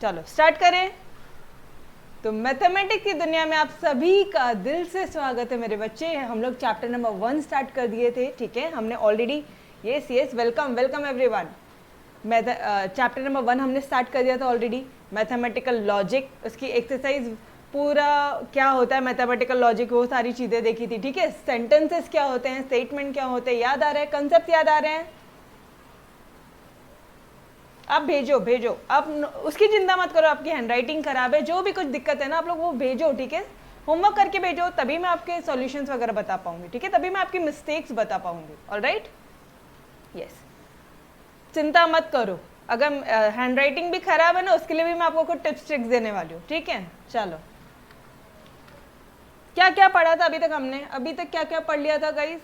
चलो स्टार्ट करें। तो मैथमेटिक्स की दुनिया में आप सभी का दिल से स्वागत है मेरे बच्चे। हम लोग चैप्टर नंबर 1 स्टार्ट कर दिए थे, ठीक है। हमने already yes welcome welcome everyone. Chapter number 1 हमने स्टार्ट कर दिया था ऑलरेडी, मैथमेटिकल लॉजिक, उसकी एक्सरसाइज पूरा क्या होता है मैथमेटिकल लॉजिक, वो सारी चीज़ें देखी थी, ठीक है। सेंटेंसेस क्या होते हैं, स्टेटमेंट क्या होते हैं, याद आ रहे हैं, कंसेप्ट याद आ रहे हैं। आप भेजो आप उसकी चिंता मत करो, आपकी हैंडराइटिंग खराब है, जो भी कुछ दिक्कत है ना आप लोग वो भेजो, ठीक है। होमवर्क करके भेजो, तभी मैं आपके सॉल्यूशंस वगैरह बता पाऊंगी, ठीक है, तभी मैं आपकी मिस्टेक्स बता पाऊंगी। ऑलराइट, यस, चिंता मत करो। अगर हैंडराइटिंग भी खराब है ना, उसके लिए भी मैं आपको कुछ टिप्स ट्रिक्स देने वाली हूँ, ठीक है। चलो, क्या क्या पढ़ा था अभी तक हमने, अभी तक क्या क्या पढ़ लिया था गाइस।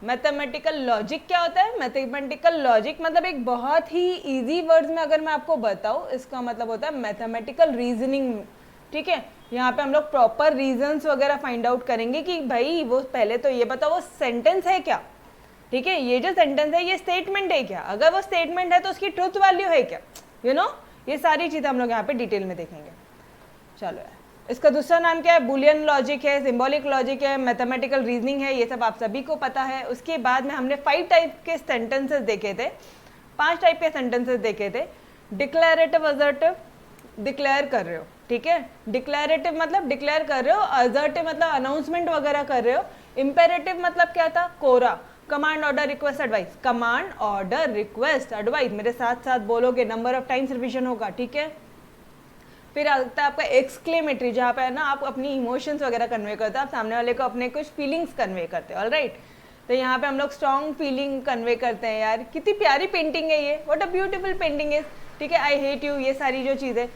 मैथमेटिकल लॉजिक क्या होता है? मैथमेटिकल लॉजिक मतलब एक बहुत ही इजी वर्ड्स में अगर मैं आपको बताऊं, इसका मतलब होता है मैथमेटिकल रीजनिंग, ठीक है। यहाँ पे हम लोग प्रॉपर रीजंस वगैरह फाइंड आउट करेंगे कि भाई वो पहले तो ये बताओ वो सेंटेंस है क्या, ठीक है। ये जो सेंटेंस है ये स्टेटमेंट है क्या, अगर वो स्टेटमेंट है तो उसकी ट्रुथ वैल्यू है क्या, यू नो, ये सारी चीज़ें हम लोग यहाँ पे डिटेल में देखेंगे। चलो यार, इसका दूसरा नाम क्या है? बुलियन लॉजिक है, सिंबॉलिक लॉजिक है, मैथमेटिकल रीजनिंग है, ये सब आप सभी को पता है। उसके बाद में हमने 5 टाइप के सेंटेंसेस देखे थे, 5 टाइप के सेंटेंसेस देखे थे। डिक्लेरेटिव, असर्टिव, डिक्लेयर कर रहे हो, ठीक है। डिक्लेरेटिव मतलब डिक्लेयर कर रहे हो, असर्टिव मतलब अनाउंसमेंट वगैरह कर रहे हो, इम्पेरेटिव मतलब क्या था? कोरा, command order request advice, command order request advice, मेरे साथ साथ बोलोगे, नंबर ऑफ टाइम्स रिविजन होगा, ठीक है। फिर आता है आपका एक्सक्लेमेटरी, जहाँ पे है ना आप अपनी इमोशंस वगैरह कन्वे करते हो, आप सामने वाले को अपने कुछ फीलिंग्स कन्वे करते हो, ऑलराइट। तो यहाँ पे हम लोग स्ट्रॉन्ग फीलिंग कन्वे करते हैं। यार कितनी प्यारी पेंटिंग है ये, what a beautiful painting is, ठीक है। आई हेट यू, ये सारी जो चीज़ें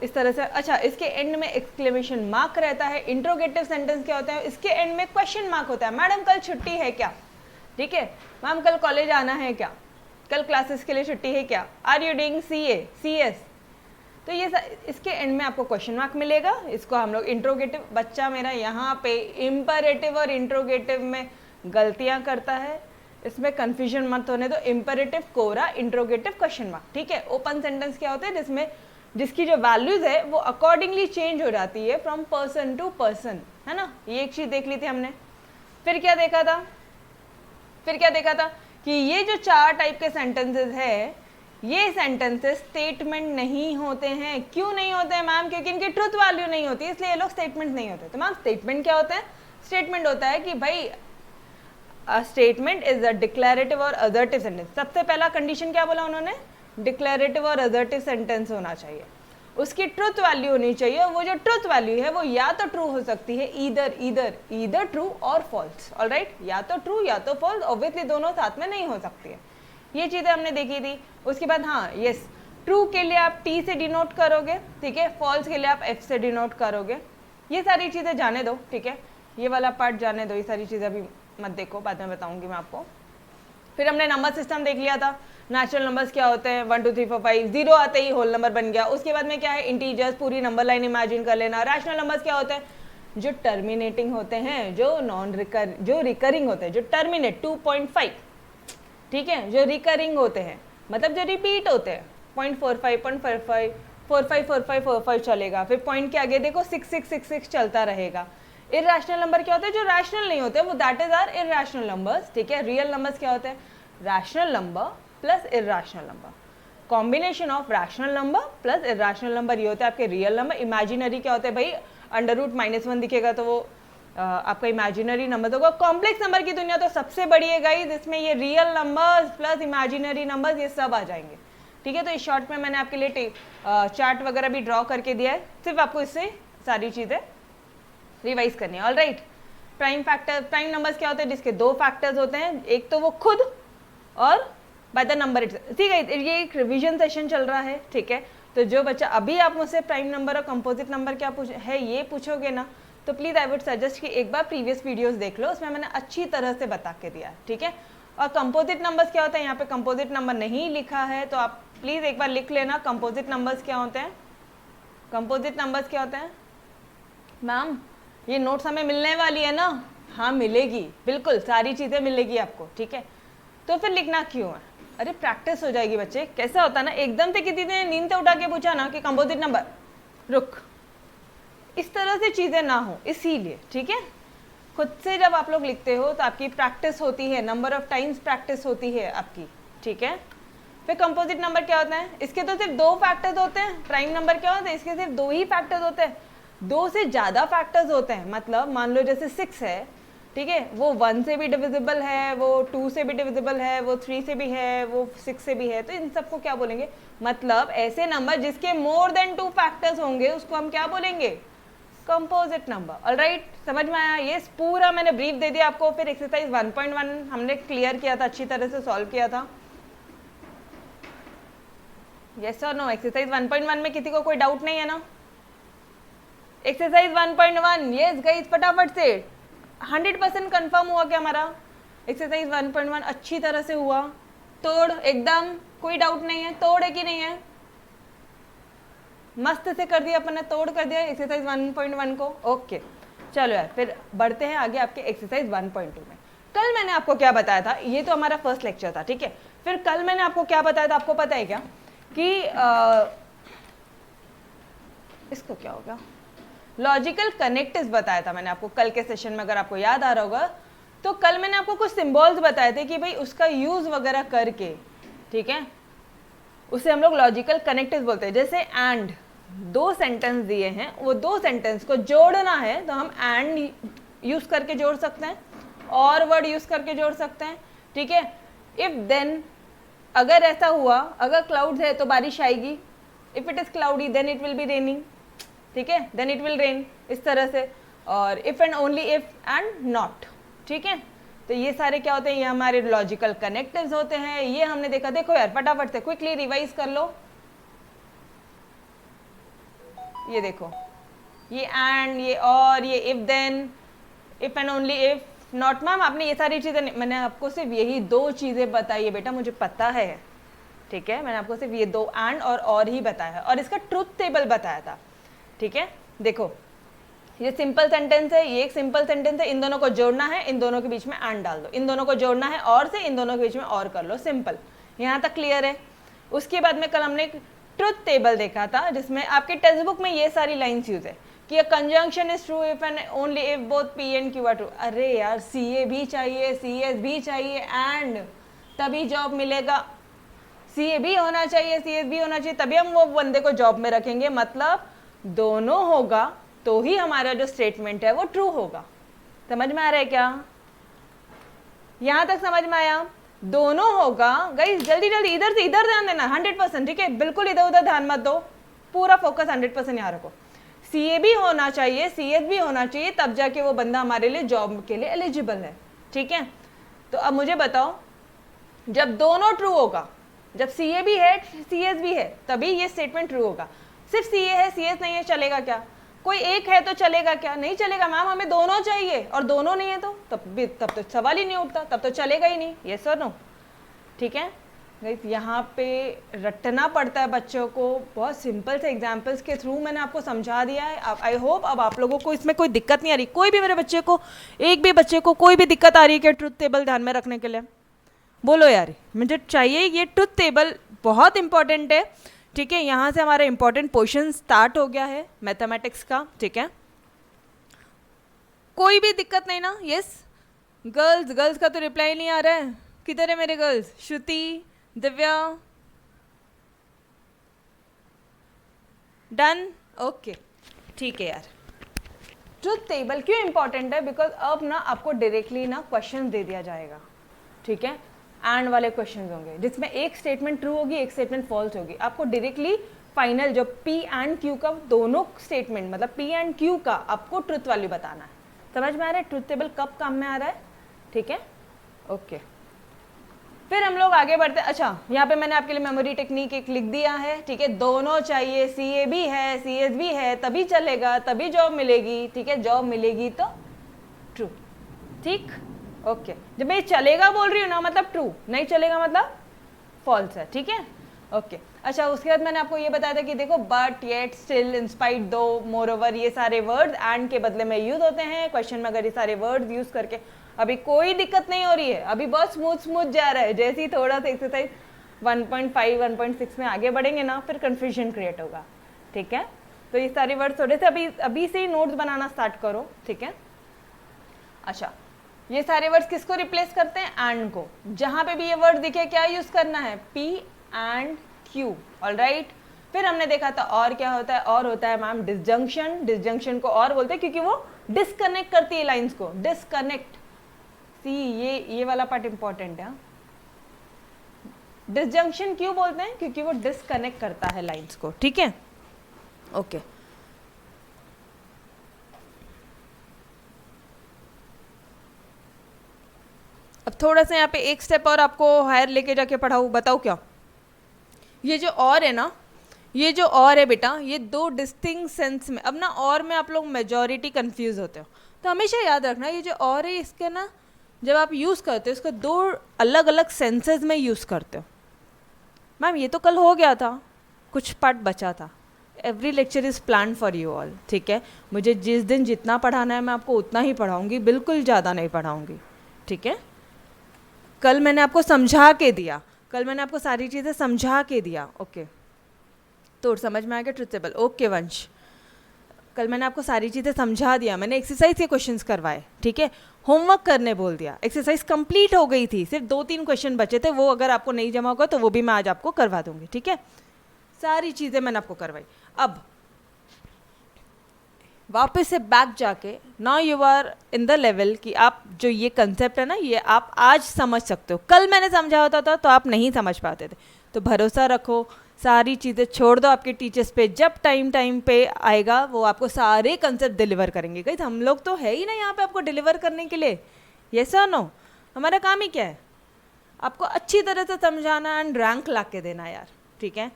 इस तरह से। अच्छा, इसके एंड में एक्सक्लेमेशन मार्क रहता है। इंट्रोगेटिव सेंटेंस क्या होता है? इसके एंड में क्वेश्चन मार्क होता है। मैडम कल छुट्टी है क्या, ठीक है। मैम कल कॉलेज आना है क्या, कल क्लासेस के लिए छुट्टी है क्या, आर यू डूइंग CS। तो ये इसके एंड में आपको क्वेश्चन मार्क मिलेगा। इसको हम लोग इंट्रोगेटिव, बच्चा मेरा यहाँ पे इम्परेटिव और इंट्रोगेटिव में गलतियाँ करता है, इसमें कंफ्यूजन मत होने दो। इम्परेटिव कोरा, इंट्रोगेटिव क्वेश्चन मार्क, ठीक है। ओपन सेंटेंस क्या होता है? जिसमें जिसकी जो वैल्यूज है वो अकॉर्डिंगली चेंज हो जाती है फ्रॉम पर्सन टू पर्सन, है ना। ये एक चीज़ देख ली थी हमने। फिर क्या देखा था कि ये जो 4 टाइप के सेंटेंसेस है, ये सेंटेंसेस स्टेटमेंट नहीं होते हैं। क्यों नहीं होते हैं मैम? क्योंकि इनकी ट्रुथ वैल्यू नहीं होती, इसलिए ये लोग स्टेटमेंट नहीं होते। तो मैम स्टेटमेंट क्या होता है? स्टेटमेंट होता है कि भाई स्टेटमेंट इज अ डिक्लेरेटिव और असर्टिव सेंटेंस। सबसे पहला कंडीशन क्या बोला उन्होंने? डिक्लेरेटिव और असर्टिव सेंटेंस होना चाहिए, उसकी ट्रुथ वैल्यू होनी चाहिए। वो जो ट्रुथ वैल्यू है वो या तो ट्रू हो सकती है, ईदर ट्रू और फॉल्स, ऑलराइट। या तो ट्रू या तो फॉल्स, ऑब्वियसली दोनों साथ में नहीं हो सकती है। ये चीज़ें हमने देखी थी। उसके बाद हाँ, यस, ट्रू के लिए आप T से डिनोट करोगे, ठीक है। फॉल्स के लिए आप F से डिनोट करोगे। ये सारी चीज़ें जाने दो, ठीक है। ये वाला पार्ट जाने दो, ये सारी चीज़ें अभी मत देखो, बाद में बताऊंगी मैं आपको। फिर हमने नंबर सिस्टम देख लिया था। नेचुरल नंबर्स क्या होते हैं? 1 2 3 4 5, 0 आते ही होल नंबर बन गया। उसके बाद में क्या है? इंटीजर्स, पूरी नंबर लाइन इमेजिन कर लेना। रैशनल नंबर्स क्या होते हैं? जो टर्मिनेटिंग होते हैं, जो रिकरिंग होते हैं, जो टर्मिनेट 2.5, ठीक है, जो रिकरिंग होते हैं मतलब जो रिपीट होते हैं। 0.45, 0.45, 45, 45, 45 चलेगा। फिर पॉइंट के आगे देखो 6666 चलता रहेगा। इरैशनल नंबर क्या होते हैं? जो रैशनल नहीं होते, वो that is are irrational numbers, ठीक है। रियल नंबर्स क्या होते हैं? Rational number plus irrational number, combination of rational number plus irrational number, ये होते हैं आपके रियल नंबर। इमेजिनरी क्या होते हैं भाई? √-1 दिखेगा तो वो आपका इमेजिनरी नंबर होगा। कॉम्प्लेक्स नंबर की दुनिया तो सबसे बड़ी है गाइस, इसमें ये real numbers plus imaginary numbers ये सब आ जाएंगे, ठीक है। तो इस शॉर्ट में मैंने आपके लिए चार्ट वगैरह भी ड्रॉ करके दिया है, सिर्फ आपको इससे सारी चीज़ें रिवाइज करनी है, alright. Prime factor, prime numbers क्या होते हैं? जिसके 2 फैक्टर्स होते हैं, एक तो वो खुद और बाय द नंबर इटसेल्फ, ठीक है। ये एक रिविजन सेशन चल रहा है, ठीक है। तो जो बच्चा अभी आप मुझसे प्राइम नंबर और कंपोजिट नंबर क्या है ये पूछोगे ना, तो प्लीज़ आई वुड सजेस्ट कि एक बार प्रीवियस वीडियोस देख लो, उसमें मैंने अच्छी तरह से बता के दिया है, ठीक है। और कंपोजिट नंबर्स क्या होता है? यहाँ पे कंपोजिट नंबर नहीं लिखा है, तो आप प्लीज़ एक बार लिख लेना कंपोजिट नंबर्स क्या होते हैं। कंपोजिट नंबर्स क्या होते हैं? मैम ये नोट्स हमें मिलने वाली है ना? हाँ मिलेगी, बिल्कुल सारी चीज़ें मिलेगी आपको, ठीक है। तो फिर लिखना क्यों है? अरे प्रैक्टिस हो जाएगी बच्चे। कैसा होता है ना, एकदम से किसी ने नींद से उठा के पूछा ना कि कंपोजिट नंबर, रुक, इस तरह से चीज़ें ना हो, इसीलिए। ठीक है, खुद से जब आप लोग लिखते हो तो आपकी प्रैक्टिस होती है, नंबर ऑफ टाइम्स प्रैक्टिस होती है आपकी। ठीक है, फिर कंपोजिट नंबर क्या होता है, इसके तो सिर्फ 2 फैक्टर्स होते हैं। प्राइम नंबर क्या होता है, इसके सिर्फ 2 ही फैक्टर्स होते हैं। 2 से ज़्यादा फैक्टर्स होते हैं, मतलब मान लो जैसे 6 है, ठीक है, वो 1 से भी डिविजिबल है, वो 2 से भी डिविजिबल है, वो 3 से भी है, वो 6 से भी है, तो इन सबको क्या बोलेंगे, मतलब ऐसे नंबर जिसके मोर देन 2 फैक्टर्स होंगे उसको हम क्या बोलेंगे, कंपोजिट नंबर। ऑलराइट, समझ में आया? ये पूरा मैंने ब्रीफ दे दिया आपको। फिर एक्सरसाइज 1.1 हमने क्लियर किया था, अच्छी तरह से सॉल्व किया था। यस और नो? एक्सरसाइज 1.1 में किसी को कोई डाउट नहीं है ना? एक्सरसाइज 1.1, यस गाइस, फटाफट से 100% कंफर्म हुआ क्या हमारा? एक्सरसाइज 1.1 अच्छी तरह से हुआ, तोड़ एकदम, कोई डाउट नहीं है, तोड़ है कि नहीं है? मस्त से कर दिया अपन ने, तोड़ कर दिया एक्सरसाइज 1.1 को। ओके, चलो यार, फिर बढ़ते हैं आगे आपके एक्सरसाइज 1.2 में। कल मैंने आपको क्या बताया था, ये तो हमारा फर्स्ट लेक्चर था, ठीक है। फिर कल मैंने आपको क्या बताया था, आपको पता है क्या कि इसको क्या होगा, लॉजिकल कनेक्टिव्स बताया था मैंने आपको कल के सेशन में, अगर आपको याद आ रहा होगा। तो कल मैंने आपको कुछ सिंबल्स बताए थे कि भाई उसका यूज वगैरह करके, ठीक है, उसे हम लोग लॉजिकल कनेक्टिव्स बोलते हैं। जैसे एंड, 2 सेंटेंस दिए हैं, वो 2 सेंटेंस को जोड़ना है तो हम एंड यूज करके जोड़ सकते हैं, और वर्ड यूज करके जोड़ सकते हैं, ठीक है। इफ देन, अगर ऐसा हुआ, अगर क्लाउड्स है तो बारिश आएगी, if it is cloudy then it will be raining, ठीक है, देन इट विल रेन, इस तरह से। और if and only if and not, ठीक है। तो ये सारे क्या होते हैं, ये हमारे लॉजिकल कनेक्टिव्स होते हैं। ये हमने देखा, देखो यार फटाफट से क्विकली रिवाइज कर लो। ये देखो, ये एंड, ये और, ये if then, if and only if, not. Ma'am आपने ये सारी चीजें, मैंने आपको सिर्फ यही 2 चीजें बताई है बेटा, मुझे पता है, ठीक है। मैंने आपको सिर्फ ये 2 एंड और ही बताया है, और इसका ट्रुथ टेबल बताया था, ठीक है। देखो, ये सिंपल सेंटेंस है, ये एक सिंपल सेंटेंस है, इन दोनों को जोड़ना है, इन दोनों के बीच में एंड डाल दो, इन दोनों को जोड़ना है और से, इन दोनों के बीच में और कर लो, सिंपल। यहाँ तक क्लियर है? उसके बाद में कल हमने एक ट्रुथ टेबल देखा था, जिसमें आपके टेक्स्ट बुक में ये सारी लाइन्स यूज है कि conjunction is true if and only if both P and Q R true. अरे यार, सी ए भी चाहिए, सी एस भी चाहिए, एंड तभी जॉब मिलेगा। सी ए भी होना चाहिए, सी एस भी होना चाहिए, तभी हम वो बंदे को जॉब में रखेंगे। मतलब दोनों होगा तो ही हमारा जो स्टेटमेंट है वो ट्रू होगा। समझ में आ रहा है क्या? यहां तक समझ में आया? दोनों होगा। गाइस जल्दी जल्दी इधर से इधर ध्यान देना, 100%, ठीक है। बिल्कुल इधर उधर ध्यान मत दो, पूरा फोकस 100% यहाँ रखो। सीए भी होना चाहिए, सीएस भी होना चाहिए, तब जाके वो बंदा हमारे लिए जॉब के लिए एलिजिबल है, ठीक है। तो अब मुझे बताओ, जब दोनों ट्रू होगा, जब सीए भी है सीएस भी है, तभी ये स्टेटमेंट ट्रू होगा। सिर्फ सीए है सीएस नहीं है, चलेगा क्या? कोई एक है तो चलेगा क्या? नहीं चलेगा मैम, हमें दोनों चाहिए, और दोनों नहीं है तो तब तो सवाल ही नहीं उठता, तब तो चलेगा ही नहीं। यस और नो? ठीक है। यहाँ पे रटना पड़ता है बच्चों को, बहुत सिंपल से एग्जाम्पल्स के थ्रू मैंने आपको समझा दिया है। आई होप अब आप लोगों को इसमें कोई दिक्कत नहीं आ रही। कोई भी मेरे बच्चे को, एक भी बच्चे को कोई भी दिक्कत आ रही है क्या ट्रुथ टेबल ध्यान में रखने के लिए? बोलो यार, मुझे चाहिए। ये ट्रुथ टेबल बहुत इंपॉर्टेंट है, ठीक है। यहाँ से हमारा इंपॉर्टेंट पोर्शन स्टार्ट हो गया है मैथमेटिक्स का, ठीक है। कोई भी दिक्कत नहीं ना? यस गर्ल्स, गर्ल्स का तो रिप्लाई नहीं आ रहा है। किधर है मेरे गर्ल्स? श्रुति, दिव्या, डन, ओके, ठीक है यार। ट्रुथ टेबल क्यों इंपॉर्टेंट है? बिकॉज अब ना आपको डायरेक्टली ना क्वेश्चन दे दिया जाएगा, ठीक है। एंड वाले क्वेश्चन होंगे जिसमें एक स्टेटमेंट ट्रू होगी, एक स्टेटमेंट फॉल्स होगी। आपको डायरेक्टली फाइनल जो पी एंड क्यू का दोनों स्टेटमेंट, मतलब पी एंड क्यू का आपको ट्रुथ वैल्यू बताना है। समझ में आ रहा है ट्रुथ टेबल कब काम में आ रहा है? ठीक है, ओके। फिर हम लोग आगे बढ़ते हैं। अच्छा, यहाँ पे मैंने आपके लिए मेमोरी टेक्निक एक लिख दिया है, ठीक है। दोनों चाहिए, सी ए भी है सी एस भी है, तभी चलेगा, तभी जॉब मिलेगी, ठीक है। जॉब मिलेगी तो ट्रू, ठीक, ओके। जब मैं चलेगा बोल रही हूँ ना, मतलब ट्रू, नहीं चलेगा मतलब फॉल्स है, ठीक है, ओके। अच्छा, उसके बाद मैंने आपको ये बताया था कि देखो but, yet, still, in spite, दो, मोर ओवर, ये सारे वर्ड्स एंड के बदले में यूज होते हैं क्वेश्चन में। अगर ये सारे वर्ड्स यूज करके अभी कोई दिक्कत नहीं हो रही है, अभी बहुत स्मूथ स्मूथ जा रहा है। जैसे ही थोड़ा सा एक्सरसाइज 1.5 1.6 में आगे बढ़ेंगे ना, फिर कन्फ्यूजन क्रिएट होगा, ठीक है। तो ये सारे वर्ड थोड़े से अभी से ही नोट्स बनाना स्टार्ट करो, ठीक है। अच्छा, ये सारे वर्ड्स किसको रिप्लेस करते हैं? एंड को। जहां पे भी ये वर्ड दिखे क्या यूज करना है? P and Q, alright. फिर हमने देखा था और क्या होता है, और होता है मैम डिसजंक्शन। डिसजंक्शन को और बोलते हैं क्योंकि वो डिस्कनेक्ट करती है लाइंस को, डिस्कनेक्ट। सी ये वाला पार्ट इंपॉर्टेंट है। डिसजंक्शन क्यों बोलते हैं? क्योंकि वो डिस्कनेक्ट करता है लाइंस को, ठीक है, ओके। अब थोड़ा सा यहाँ पे एक स्टेप और आपको हायर लेके जाके पढ़ाऊँ, बताओ क्या? ये जो और है ना, ये जो और है बेटा, ये दो डिस्टिंक्ट सेंस में, अब ना और में आप लोग मेजॉरिटी कंफ्यूज होते हो, तो हमेशा याद रखना ये जो और है इसके ना जब आप यूज़ करते हो इसको दो अलग अलग सेंसेस में यूज़ करते हो। मैम ये तो कल हो गया था, कुछ पार्ट बचा था। Every lecture is plan for you all, ठीक है। मुझे जिस दिन जितना पढ़ाना है मैं आपको उतना ही पढ़ाऊँगी, बिल्कुल ज़्यादा नहीं पढ़ाऊँगी, ठीक है। कल मैंने आपको समझा के दिया, कल मैंने आपको सारी चीज़ें समझा के दिया, ओके। तो समझ में आ गया ट्रुथ टेबल, ओके वंश। कल मैंने आपको सारी चीज़ें समझा दिया, मैंने एक्सरसाइज के क्वेश्चंस करवाए, ठीक है। होमवर्क करने बोल दिया, एक्सरसाइज कंप्लीट हो गई थी, सिर्फ 2-3 क्वेश्चन बचे थे, वो अगर आपको नहीं जमा होगा तो वो भी मैं आज आपको करवा दूंगी, ठीक है। सारी चीज़ें मैंने आपको करवाई। अब वापस से बैक जाके now you are in the level कि आप जो ये कंसेप्ट है ना ये आप आज समझ सकते हो। कल मैंने समझा होता था तो आप नहीं समझ पाते थे, तो भरोसा रखो, सारी चीज़ें छोड़ दो आपके टीचर्स पे, जब टाइम पे आएगा वो आपको सारे कंसेप्ट डिलीवर करेंगे। गाइस हम लोग तो है ही ना यहाँ पे आपको डिलीवर करने के लिए, यस और नो? हमारा काम ही क्या है? आपको अच्छी तरह से समझाना एंड रैंक ला के देना यार, ठीक है।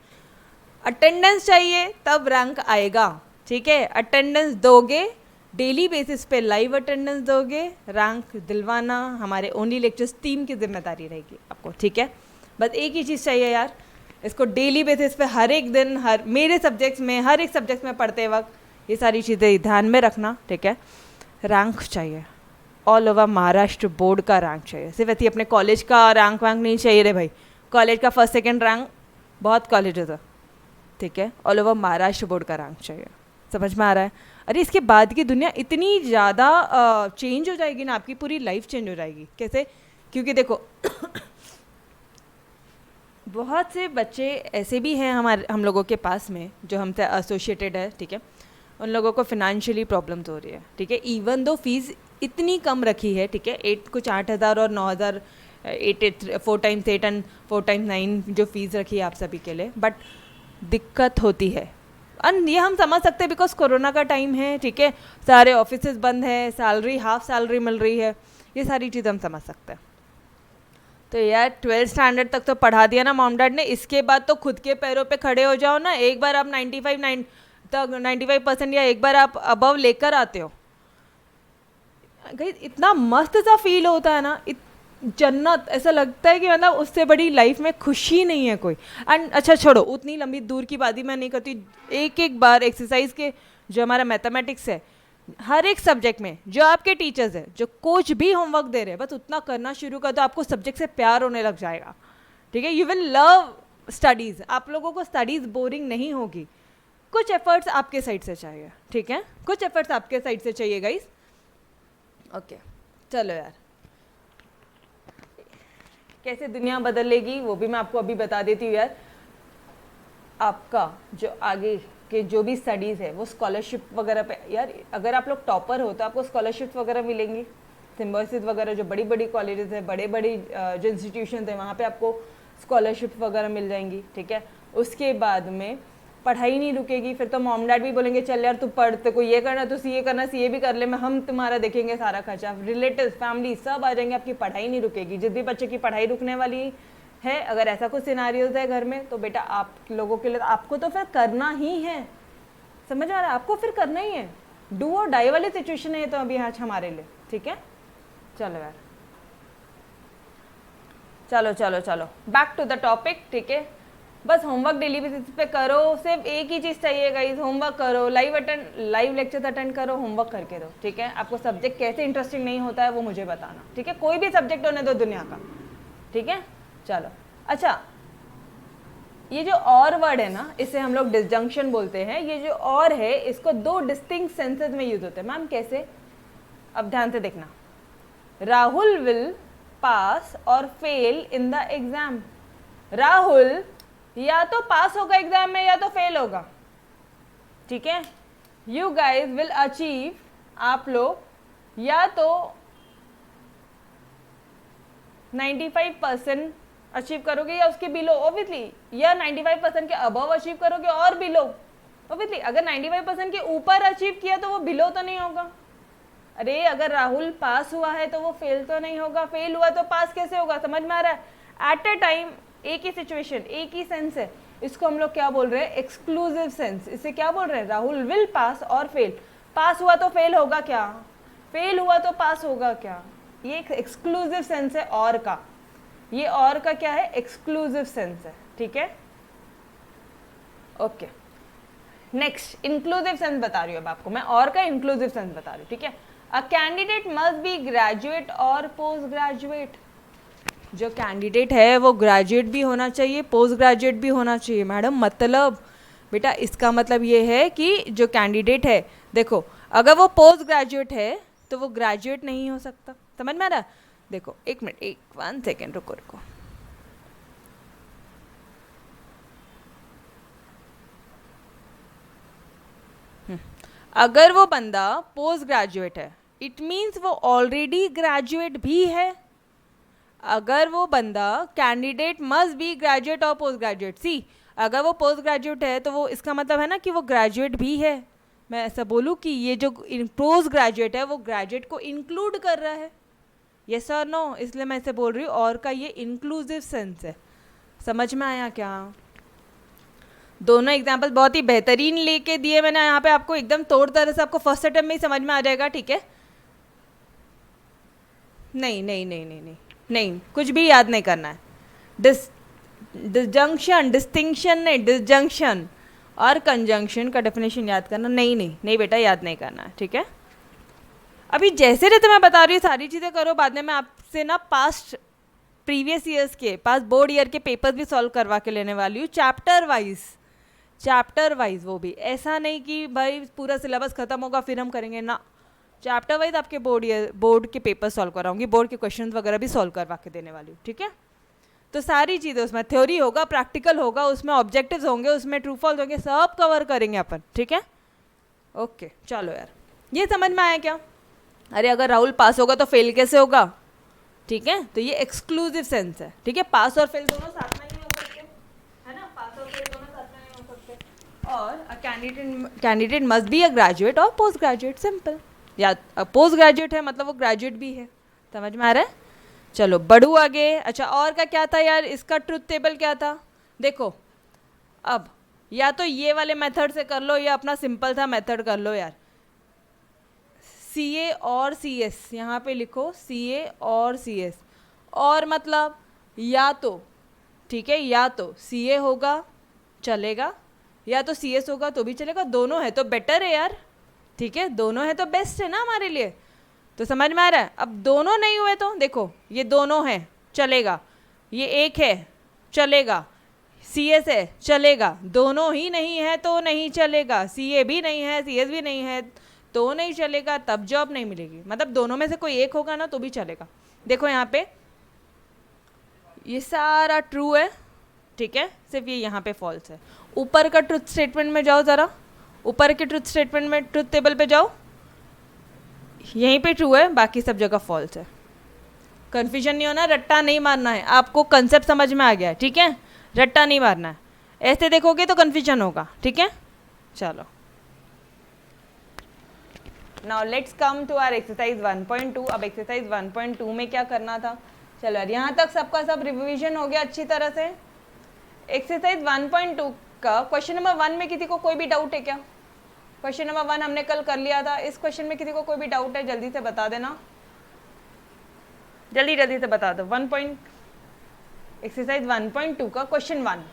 अटेंडेंस चाहिए तब रैंक आएगा, ठीक है। अटेंडेंस दोगे, डेली बेसिस पे लाइव अटेंडेंस दोगे, रैंक दिलवाना हमारे ओनली लेक्चर्स टीम की जिम्मेदारी रहेगी आपको, ठीक है। बस एक ही चीज़ चाहिए यार, इसको डेली बेसिस पे हर एक दिन मेरे सब्जेक्ट्स में हर एक सब्जेक्ट में पढ़ते वक्त ये सारी चीज़ें ध्यान में रखना, ठीक है। रैंक चाहिए, ऑल ओवर महाराष्ट्र बोर्ड का रैंक चाहिए, सिर्फ ऐसी अपने कॉलेज का रैंक वैंक नहीं चाहिए रे भाई। कॉलेज का 1st 2nd रैंक बहुत कॉलेजेस है, ठीक है। ऑल ओवर महाराष्ट्र बोर्ड का रैंक चाहिए, समझ में आ रहा है? अरे इसके बाद की दुनिया इतनी ज़्यादा चेंज हो जाएगी ना, आपकी पूरी लाइफ चेंज हो जाएगी। कैसे? क्योंकि देखो बहुत से बच्चे ऐसे भी हैं हम लोगों के पास में जो हमसे एसोसिएटेड है, ठीक है। उन लोगों को फिनेंशियली प्रॉब्लम्स हो रही है, ठीक है। इवन दो फीस इतनी कम रखी है, ठीक है, कुछ 8,000 और 9,000, 4 times 8 and 4 times 9 जो फीस रखी है आप सभी के लिए, बट दिक्कत होती है। और ये हम समझ सकते हैं बिकॉज कोरोना का टाइम है, ठीक है, सारे ऑफिसेज बंद है, सैलरी हाफ सैलरी मिल रही है, ये सारी चीज़ हम समझ सकते हैं। तो यार 12th स्टैंडर्ड तक तो पढ़ा दिया ना मॉम डैड ने, इसके बाद तो खुद के पैरों पे खड़े हो जाओ ना। एक बार आप 95% या एक बार आप अबव लेकर आते हो, इतना मस्त सा फील होता है ना, जन्नत, ऐसा लगता है कि मतलब उससे बड़ी लाइफ में खुशी नहीं है कोई। एंड अच्छा छोड़ो, उतनी लंबी दूर की बात ही मैं नहीं करती। एक बार एक्सरसाइज के जो हमारा मैथमेटिक्स है, हर एक सब्जेक्ट में जो आपके टीचर्स है, जो कोच भी होमवर्क दे रहे हैं, बस उतना करना शुरू कर दो, आपको सब्जेक्ट से प्यार होने लग जाएगा, ठीक है। यू विल लव स्टडीज़, आप लोगों को स्टडीज़ बोरिंग नहीं होगी। कुछ एफर्ट्स आपके साइड से चाहिए, ठीक है, कुछ एफर्ट्स आपके साइड से चाहिए गाइस, ओके। चलो यार, कैसे दुनिया बदलेगी वो भी मैं आपको अभी बता देती हूँ यार। आपका जो आगे के जो भी स्टडीज़ है वो स्कॉलरशिप वगैरह पे, यार अगर आप लोग टॉपर हो तो आपको स्कॉलरशिप वगैरह मिलेंगी, सिम्बोसिस वगैरह जो बड़ी बड़ी कॉलेजेस है, बड़े बड़ी जो इंस्टीट्यूशन है वहाँ पे आपको स्कॉलरशिप वगैरह मिल जाएंगी, ठीक है। उसके बाद में पढ़ाई नहीं रुकेगी, फिर तो मॉम डैड भी बोलेंगे चल यार तू पढ़, तेरे को ये करना तो सीए करना, सीए भी कर ले, मैं हम तुम्हारा देखेंगे सारा खर्चा, रिलेटिव्स फैमिली सब आ जाएंगे, आपकी पढ़ाई नहीं रुकेगी। जिस भी बच्चे की पढ़ाई रुकने वाली है, अगर ऐसा कुछ सिनारियोज है घर में, तो बेटा आप लोगों के लिए आपको तो फिर करना ही है, समझ आ रहा है? आपको फिर करना ही है, डू और डाई वाली सिचुएशन है तो अभी आज हमारे लिए, ठीक है। चलो यार, चलो चलो चलो बैक टू द टॉपिक, ठीक है। बस होमवर्क डेली बेसिस पे करो, सिर्फ एक ही चीज़ चाहिए गाइस, होमवर्क करो, लाइव लेक्चर्स अटेंड करो, होमवर्क करके दो, ठीक है। आपको सब्जेक्ट कैसे इंटरेस्टिंग नहीं होता है वो मुझे बताना, ठीक है, कोई भी सब्जेक्ट होने दो दुनिया का, ठीक है। चलो अच्छा, ये जो और वर्ड है ना, इसे हम लोग डिसजंक्शन बोलते हैं। ये जो और है, इसको दो डिस्टिंक्ट सेंसेस में यूज होते हैं। मैम कैसे? अब ध्यान से देखना, राहुल विल पास और fail in the exam. Rahul या तो पास होगा एग्जाम में या तो फेल होगा, ठीक है। यू गाइज विल अचीव, आप लोग या तो 95% अचीव करोगे या उसके बिलो, ऑब्वियसली, या 95% के अबव अचीव करोगे और बिलो, ऑब्वियसली। अगर 95% के ऊपर अचीव किया तो वो बिलो तो नहीं होगा। अरे अगर राहुल पास हुआ है तो वो फेल तो नहीं होगा, फेल हुआ तो पास कैसे होगा? समझ में आ रहा है? एट अ टाइम एक ही सिचुएशन, एक ही सेंस है। इसको हम लोग क्या बोल रहे हैं? Exclusive sense. इसे क्या बोल रहे हैं? राहुल विल पास और फेल। पास हुआ तो फेल होगा क्या? फेल हुआ तो पास होगा क्या? ये एक एक्सक्लूसिव सेंस है और का। ये और का क्या है? एक्सक्लूसिव सेंस है, ठीक है। ओके, नेक्स्ट इंक्लूसिव सेंस बता रही हूँ अब आपको मैं, और का इंक्लूसिव सेंस बता रही हूँ, ठीक है। A candidate must be graduate और पोस्ट ग्रेजुएट। जो कैंडिडेट है वो ग्रेजुएट भी होना चाहिए, पोस्ट ग्रेजुएट भी होना चाहिए। मैडम मतलब बेटा इसका मतलब ये है कि जो कैंडिडेट है, देखो अगर वो पोस्ट ग्रेजुएट है तो वो ग्रेजुएट नहीं हो सकता। समझ में आ रहा? देखो एक मिनट, 1 सेकेंड रुको। अगर वो बंदा पोस्ट ग्रेजुएट है, इट मीन्स वो ऑलरेडी ग्रेजुएट भी है। अगर वो बंदा, कैंडिडेट मस्ट बी ग्रेजुएट और पोस्ट ग्रेजुएट। सी, अगर वो पोस्ट ग्रेजुएट है तो वो इसका मतलब है ना कि वो ग्रेजुएट भी है। मैं ऐसा बोलूँ कि ये जो पोस्ट ग्रेजुएट है वो ग्रेजुएट को इंक्लूड कर रहा है, यस और नो? इसलिए मैं ऐसे बोल रही हूँ और का ये इंक्लूसिव सेंस है। समझ में आया क्या? दोनों एग्जाम्पल बहुत ही बेहतरीन लेके दिए मैंने यहाँ पे आपको, एकदम तोड़ तरह से आपको फर्स्ट अटेम्प्ट में ही समझ में आ जाएगा, ठीक है। नहीं नहीं नहीं नहीं नहीं नहीं, कुछ भी याद नहीं करना है। डिसजंक्शन, डिस्टिंक्शन नहीं, डिसजंक्शन और कंजंक्शन का डेफिनेशन याद करना नहीं नहीं नहीं बेटा, याद नहीं करना है, ठीक है। अभी जैसे रहते मैं बता रही हूँ सारी चीज़ें करो, बाद में मैं आपसे ना पास्ट प्रीवियस ईयर्स के, पास्ट बोर्ड ईयर के पेपर्स भी सॉल्व करवा के लेने वाली हूँ, चैप्टर वाइज। वो भी ऐसा नहीं कि भाई पूरा सिलेबस खत्म होगा फिर हम करेंगे ना, चैप्टर वाइज आपके बोर्ड के पेपर सॉल्व कराऊंगी, बोर्ड के क्वेश्चन वगैरह भी सॉल्व करवा के देने वाली हूँ, ठीक है। तो सारी चीज़ें उसमें, थ्योरी होगा, प्रैक्टिकल होगा, उसमें ऑब्जेक्टिव्स होंगे, उसमें ट्रू फॉल्स होंगे, सब कवर करेंगे अपन, ठीक है। ओके चलो यार, ये समझ में आया क्या? अरे अगर राहुल पास होगा तो फेल कैसे होगा? ठीक है, तो ये एक्सक्लूसिव सेंस है, ठीक है। पास और फेल दोनों साथ में नहीं हो सकते, है ना, पास और फेल दोनों साथ में नहीं हो सकते। और a candidate must be a graduate और पोस्ट ग्रेजुएट, सिंपल। या पोस्ट ग्रेजुएट है मतलब वो ग्रेजुएट भी है। समझ में आ रहा है? चलो बढ़ू आगे। अच्छा, और का क्या था यार, इसका ट्रुथ टेबल क्या था? देखो अब या तो ये वाले मेथड से कर लो या अपना सिंपल सा मेथड कर लो यार। CA और CS, यहाँ पे लिखो CA और CS, और मतलब या तो, ठीक है, या तो CA होगा चलेगा या तो CS होगा तो भी चलेगा, दोनों है तो बेटर है यार, ठीक है, दोनों है तो बेस्ट है ना हमारे लिए। तो समझ में आ रहा है? अब दोनों नहीं हुए तो देखो, ये दोनों हैं चलेगा, ये एक है चलेगा, CS है चलेगा, दोनों ही नहीं है तो नहीं चलेगा, CA भी नहीं है CS भी नहीं है तो नहीं चलेगा, तब जॉब नहीं मिलेगी। मतलब दोनों में से कोई एक होगा ना तो भी चलेगा। देखो यहाँ पे ये सारा ट्रू है, ठीक है, सिर्फ ये यहाँ पे फॉल्स है। ऊपर का ट्रुथ स्टेटमेंट में जाओ, ज़रा ऊपर के ट्रुथ स्टेटमेंट में, ट्रुथ टेबल पे जाओ, यहीं पे ट्रू है, बाकी सब जगह फॉल्स है। कन्फ्यूजन नहीं होना, रट्टा नहीं मारना है, आपको कंसेप्ट समझ में आ गया है, ठीक है, रट्टा नहीं मारना है, ऐसे देखोगे तो कन्फ्यूजन होगा, ठीक है। चलो now let's come to our exercise 1.2। अब एक्सरसाइज 1.2 में क्या करना था? चलो यार, यहाँ तक सबका सब रिविजन हो गया अच्छी तरह से। एक्सरसाइज 1.2 का क्वेश्चन नंबर 1 में किसी को कोई भी डाउट है क्या? क्वेश्चन नंबर 1 हमने कल कर लिया था, इस क्वेश्चन में किसी को कोई भी डाउट है? जल्दी से बता देना, जल्दी जल्दी से बता दो। एक्सरसाइज 1.2 का क्वेश्चन 1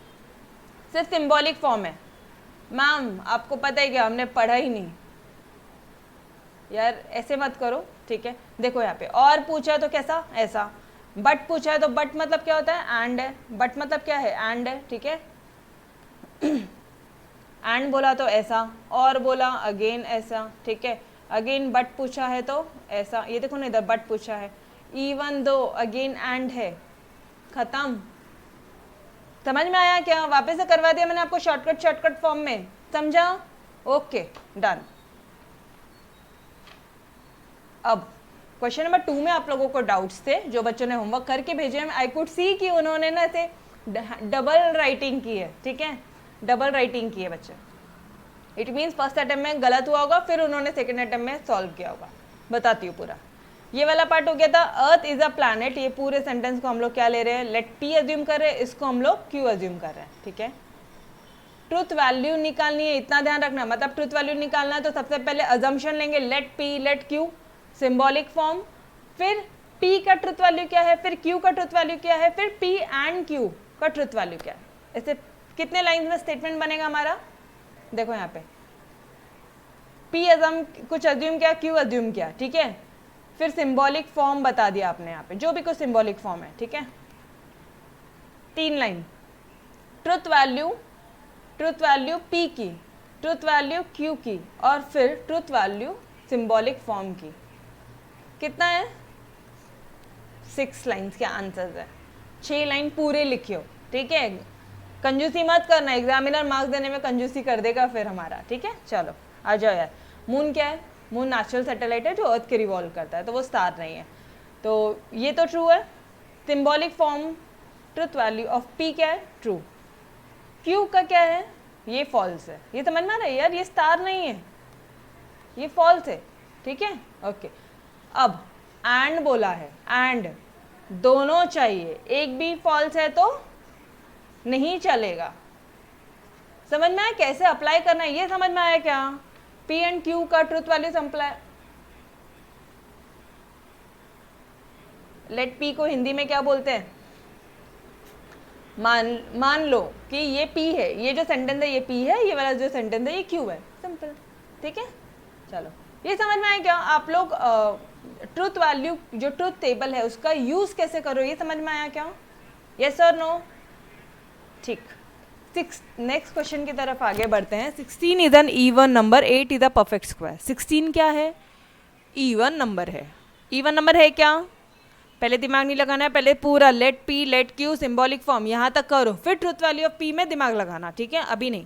सिर्फ सिंबॉलिक फॉर्म है। मैम आपको पता है क्या, हमने पढ़ा ही नहीं यार, ऐसे मत करो, ठीक है। देखो यहाँ पे और पूछा है तो कैसा, ऐसा। बट पूछा है तो बट मतलब क्या होता है? एंड है। बट मतलब क्या है? एंड है, ठीक है। एंड बोला तो ऐसा, और बोला अगेन ऐसा, ठीक है। अगेन बट पूछा है तो ऐसा, ये देखो ना इधर बट पूछा है, इवन दो अगेन एंड है, खत्म। समझ में आया क्या? वापस से करवा दिया मैंने आपको शॉर्टकट फॉर्म में, समझा? Okay done. अब क्वेश्चन नंबर 2 में आप लोगों को डाउट्स थे, जो बच्चों ने होमवर्क करके भेजे हैं, आई कुड सी कि उन्होंने ना ऐसे डबल राइटिंग की है, ठीक है, डबल राइटिंग की है बच्चे। इट मीन्स फर्स्ट अटेम्प्ट में गलत हुआ होगा, फिर उन्होंने सेकंड अटेम्प्ट में सॉल्व किया होगा। बताती हूँ पूरा। ये वाला पार्ट हो गया था अर्थ इज अ प्लैनेट, ये पूरे सेंटेंस को हम लोग क्या ले रहे हैं, लेट पी अज्यूम कर रहे हैं, इसको हम लोग क्यू अज्यूम कर रहे हैं, ठीक है। ट्रुथ वैल्यू निकालनी है, इतना ध्यान रखना, मतलब ट्रुथ वैल्यू निकालना है तो सबसे पहले अजम्पशन लेंगे, let P let Q, symbolic form, फिर P का ट्रुथ वैल्यू क्या है, फिर Q का ट्रुथ वैल्यू क्या है, फिर P एंड Q का ट्रुथ वैल्यू क्या है। ऐसे कितने लाइंस में स्टेटमेंट बनेगा हमारा, देखो यहाँ पे P कुछ अज्यूम किया, Q अज्यूम किया, ठीक है, फिर सिंबॉलिक फॉर्म बता दिया आपने यहाँ पे, जो भी कुछ सिंबॉलिक फॉर्म है, ठीक है। 3 लाइन, ट्रुथ वैल्यू P की, ट्रुथ वैल्यू Q की, और फिर ट्रुथ वैल्यू सिंबॉलिक फॉर्म की। कितना है? 6 लाइन्स के आंसर्स है। 6 लाइन पूरे लिखियो, ठीक है। कंजूसी मत करना, एग्जामिनर मार्क्स देने में कंजूसी कर देगा फिर हमारा, ठीक है। चलो आ जाओ यार। मून क्या है? मून नेचुरल सैटेलाइट है जो अर्थ के रिवॉल्व करता है, तो वो स्टार नहीं है, तो ये तो ट्रू है। Symbolic form truth value of P क्या है? ट्रू। Q का क्या है? ये फॉल्स है। ये समझ में आ रहा है यार, ये स्टार नहीं है, ये फॉल्स है, ठीक है। ओके, अब एंड बोला है, एंड दोनों चाहिए, एक भी फॉल्स है तो नहीं चलेगा। समझ में आया कैसे अप्लाई करना है? ये समझ में आया क्या? P एंड Q का truth value apply, let P को हिंदी में क्या बोलते हैं? मान लो कि ये P है, ये जो सेंटेंस है ये P है, ये वाला जो सेंटेंस है ये Q है, सिंपल, ठीक है। चलो ये समझ में आया क्या? आप लोग ट्रुथ वैल्यू जो ट्रुथ टेबल है उसका यूज कैसे करो, ये समझ में आया क्या? यस और नो? ठीक। नेक्स्ट क्वेश्चन की तरफ आगे बढ़ते हैं। 16 is an even number, 8 is a perfect square. 16 क्या है? इवन नंबर है। इवन नंबर है क्या? पहले दिमाग नहीं लगाना है, पहले पूरा let P let Q symbolic form यहाँ तक करो, फिर ट्रुथ वैल्यू ऑफ P में दिमाग लगाना, ठीक है, अभी नहीं।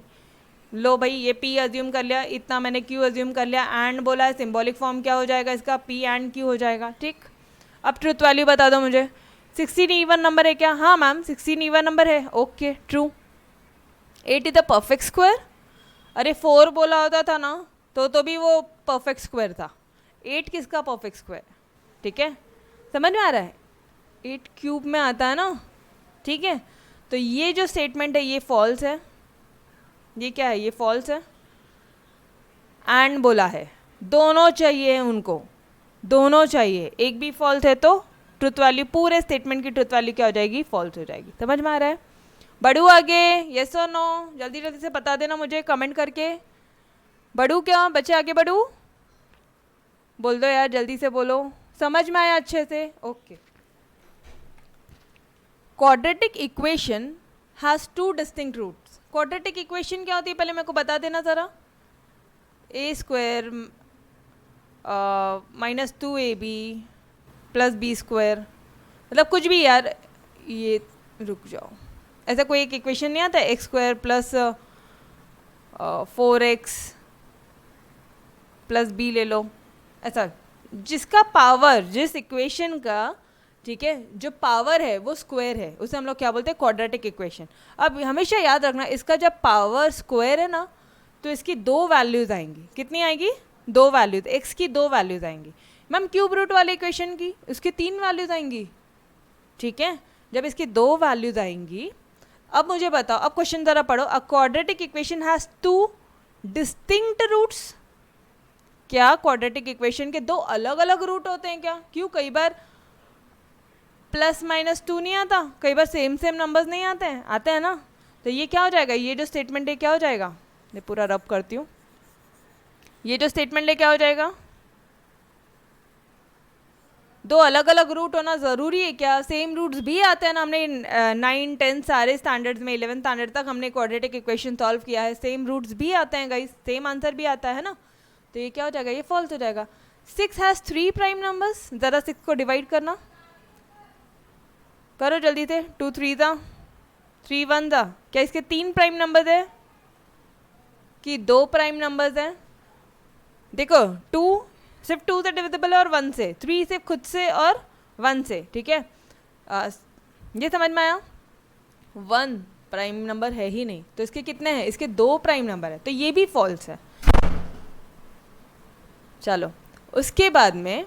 लो भाई, ये P अज्यूम कर लिया, इतना मैंने Q अज्यूम कर लिया, एंड बोला है, सिंबॉलिक फॉर्म क्या हो जाएगा इसका? P एंड Q हो जाएगा, ठीक। अब ट्रुथ वैल्यू बता दो मुझे। 16 इवन नंबर है क्या? हाँ मैम 16 इवन नंबर है, okay true. 8 is the perfect square, अरे 4 बोला होता था ना तो भी वो परफेक्ट स्क्वायर था। 8 किसका परफेक्ट स्क्वायर? ठीक है, समझ में आ रहा है? 8 क्यूब में आता है ना, ठीक है। तो ये जो स्टेटमेंट है ये फॉल्स है, ये क्या है? ये फॉल्स है। एंड बोला है, दोनों चाहिए उनको, दोनों चाहिए, एक भी फॉल्स है तो ट्रुथ वैल्यू, पूरे स्टेटमेंट की ट्रुथ वैल्यू क्या हो जाएगी? फॉल्स हो जाएगी। समझ में आ रहा है? बढ़ू आगे, यस और नो? जल्दी जल्दी से बता देना मुझे कमेंट करके। बढ़ू क्या बच्चे? आगे बढ़ू, बोल दो यार, जल्दी से बोलो। समझ में आया अच्छे से? Okay. Quadratic equation has 2 distinct roots. Quadratic equation क्या होती है पहले मेरे को बता देना ज़रा। a square minus 2ab plus b square, मतलब कुछ भी यार, ये रुक जाओ, ऐसा कोई एक इक्वेशन नहीं आता? X square plus 4x plus b ले लो, ऐसा जिसका पावर, जिस इक्वेशन का, ठीक है, जो पावर है वो स्क्वायर है, उसे हम लोग क्या बोलते हैं? Quadratic equation. अब हमेशा याद रखना, इसका जब पावर स्क्वायर है ना तो इसकी 2 वैल्यूज आएंगी। कितनी आएगी? 2 वैल्यूज, एक्स की 2 वैल्यूज आएंगी। मैम क्यूब रूट वाले इक्वेशन की उसकी 3 वैल्यूज आएंगी, ठीक है। जब इसकी 2 वैल्यूज आएंगी, अब मुझे बताओ, अब क्वेश्चन ज़रा पढ़ो। A quadratic equation has 2 distinct roots. क्या क्वाड्रेटिक इक्वेशन के 2 अलग अलग रूट होते हैं क्या? क्यों? कई बार प्लस माइनस 2 नहीं आता, कई बार सेम नंबर्स नहीं आते हैं, आते हैं ना। तो ये क्या हो जाएगा? ये जो स्टेटमेंट है क्या हो जाएगा? मैं पूरा रब करती हूँ। ये जो स्टेटमेंट है क्या हो जाएगा? दो अलग अलग रूट होना ज़रूरी है क्या? सेम रूट्स भी आते हैं ना, हमने 9, 10 सारे स्टैंडर्ड्स में 11th स्टैंडर्ड तक हमने क्वाड्रेटिक इक्वेशन सॉल्व किया है, सेम रूट्स भी आते हैं गाइस, सेम आंसर भी आता है ना, तो ये क्या हो जाएगा? ये फॉल्स हो जाएगा। 6 हैज़ 3 प्राइम नंबर्स, ज़रा 6 को डिवाइड करना, करो जल्दी से। 2 3 था, 3 1 था, क्या इसके 3 प्राइम नंबर है कि 2 प्राइम नंबर्स हैं? देखो 2 सिर्फ 2 से डिविजिबल है और 1 से, 3 सिर्फ खुद से और 1 से, ठीक है। ये समझ में आया? 1 प्राइम नंबर है ही नहीं, तो इसके कितने हैं? इसके 2 प्राइम नंबर है, तो ये भी फॉल्स है। चलो उसके बाद में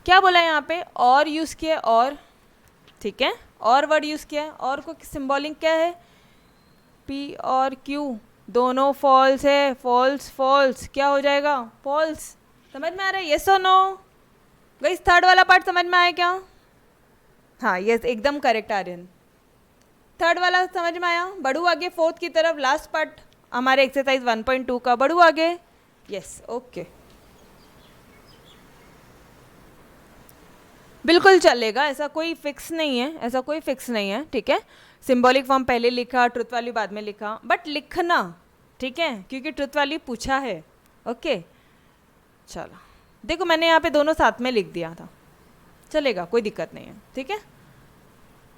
क्या बोला है यहाँ पे? और यूज़ किया, और, ठीक है, और वर्ड यूज़ किया है। और को सिंबॉलिक क्या है? P और Q दोनों फॉल्स है, फॉल्स फॉल्स, क्या हो जाएगा? फॉल्स। समझ में आ रहा है? यस और नो? गाइस थर्ड वाला पार्ट समझ में आया क्या? हाँ यस, एकदम करेक्ट आर्यन, थर्ड वाला समझ में आया। बढ़ू आगे फोर्थ की तरफ, लास्ट पार्ट हमारे एक्सरसाइज 1.2 का, बढ़ू आगे। यस ओके, बिल्कुल चलेगा, ऐसा कोई फिक्स नहीं है, ऐसा कोई फिक्स नहीं है, ठीक है। सिंबॉलिक फॉर्म पहले लिखा, ट्रुथ वैल्यू बाद में लिखा, बट लिखना, ठीक है, क्योंकि ट्रुथ वैल्यू पूछा है। ओके चलो, देखो मैंने यहाँ पे दोनों साथ में लिख दिया था, चलेगा, कोई दिक्कत नहीं है, ठीक है।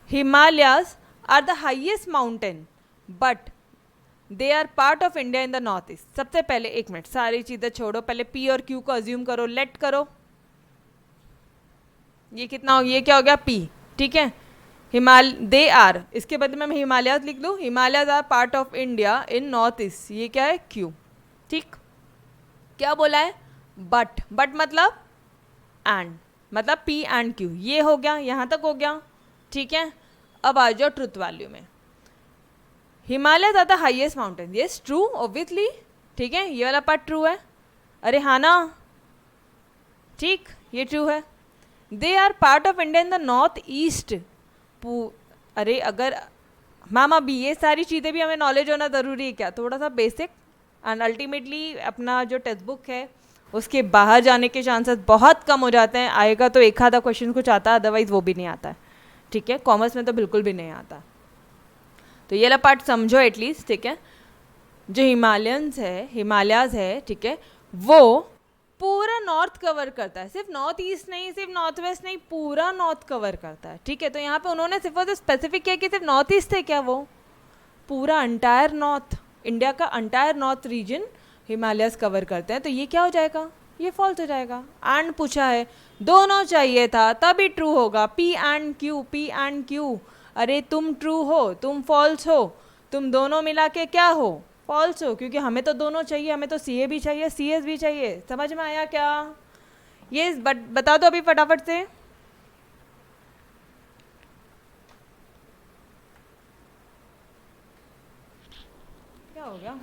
Himalayas are the highest mountain but they are part of India in the north east. सबसे पहले 1 मिनट, सारी चीज़ें छोड़ो, पहले P और Q को अज्यूम करो, लेट करो। ये कितना हो, ये क्या हो गया? P, ठीक है। दे आर, इसके बदले में मैं हिमालयाज लिख लूँ, Himalayas are part of India in north east, ये क्या है? Q, ठीक। क्या बोला है? बट, बट मतलब एंड, मतलब P एंड Q, ये हो गया, यहाँ तक हो गया, ठीक है। अब आ जाओ ट्रुथ वैल्यू में। Himalaya are the highest mountain, yes true obviously, ठीक है, ये वाला पार्ट ट्रू है। अरे हाँ ना, ठीक, ये ट्रू है। They are part of India in the north east, अरे अगर मैम अभी ये सारी चीज़ें भी हमें नॉलेज होना ज़रूरी है क्या? थोड़ा सा बेसिक, एंड अल्टीमेटली अपना जो टेक्स्ट बुक है उसके बाहर जाने के चांसेस बहुत कम हो जाते हैं। आएगा तो एक आधा क्वेश्चन कुछ आता है, अदरवाइज वो भी नहीं आता है, ठीक है। कॉमर्स में तो बिल्कुल भी नहीं आता, तो ये वाला पार्ट समझो एटलीस्ट, ठीक है। जो हिमालयाज है, ठीक है, वो पूरा नॉर्थ कवर करता है, सिर्फ नॉर्थ ईस्ट नहीं, सिर्फ नॉर्थ वेस्ट नहीं, पूरा नॉर्थ कवर करता है, ठीक है। तो यहाँ पे उन्होंने सिर्फ और स्पेसिफिक किया कि सिर्फ नॉर्थ ईस्ट है क्या? वो पूरा अंटायर नॉर्थ, इंडिया का entire north region Himalayas cover करते हैं, तो ये क्या हो जाएगा? ये फॉल्स हो जाएगा। एंड पूछा है, दोनों चाहिए था तभी ट्रू होगा, P and Q, P and Q। अरे तुम ट्रू हो, तुम फॉल्स हो, तुम दोनों मिला के क्या हो? फॉल्स हो, क्योंकि हमें तो दोनों चाहिए, हमें तो CA भी चाहिए, CS भी चाहिए। समझ में आया क्या? ये बता दो अभी फटाफट से। क्या हो गया?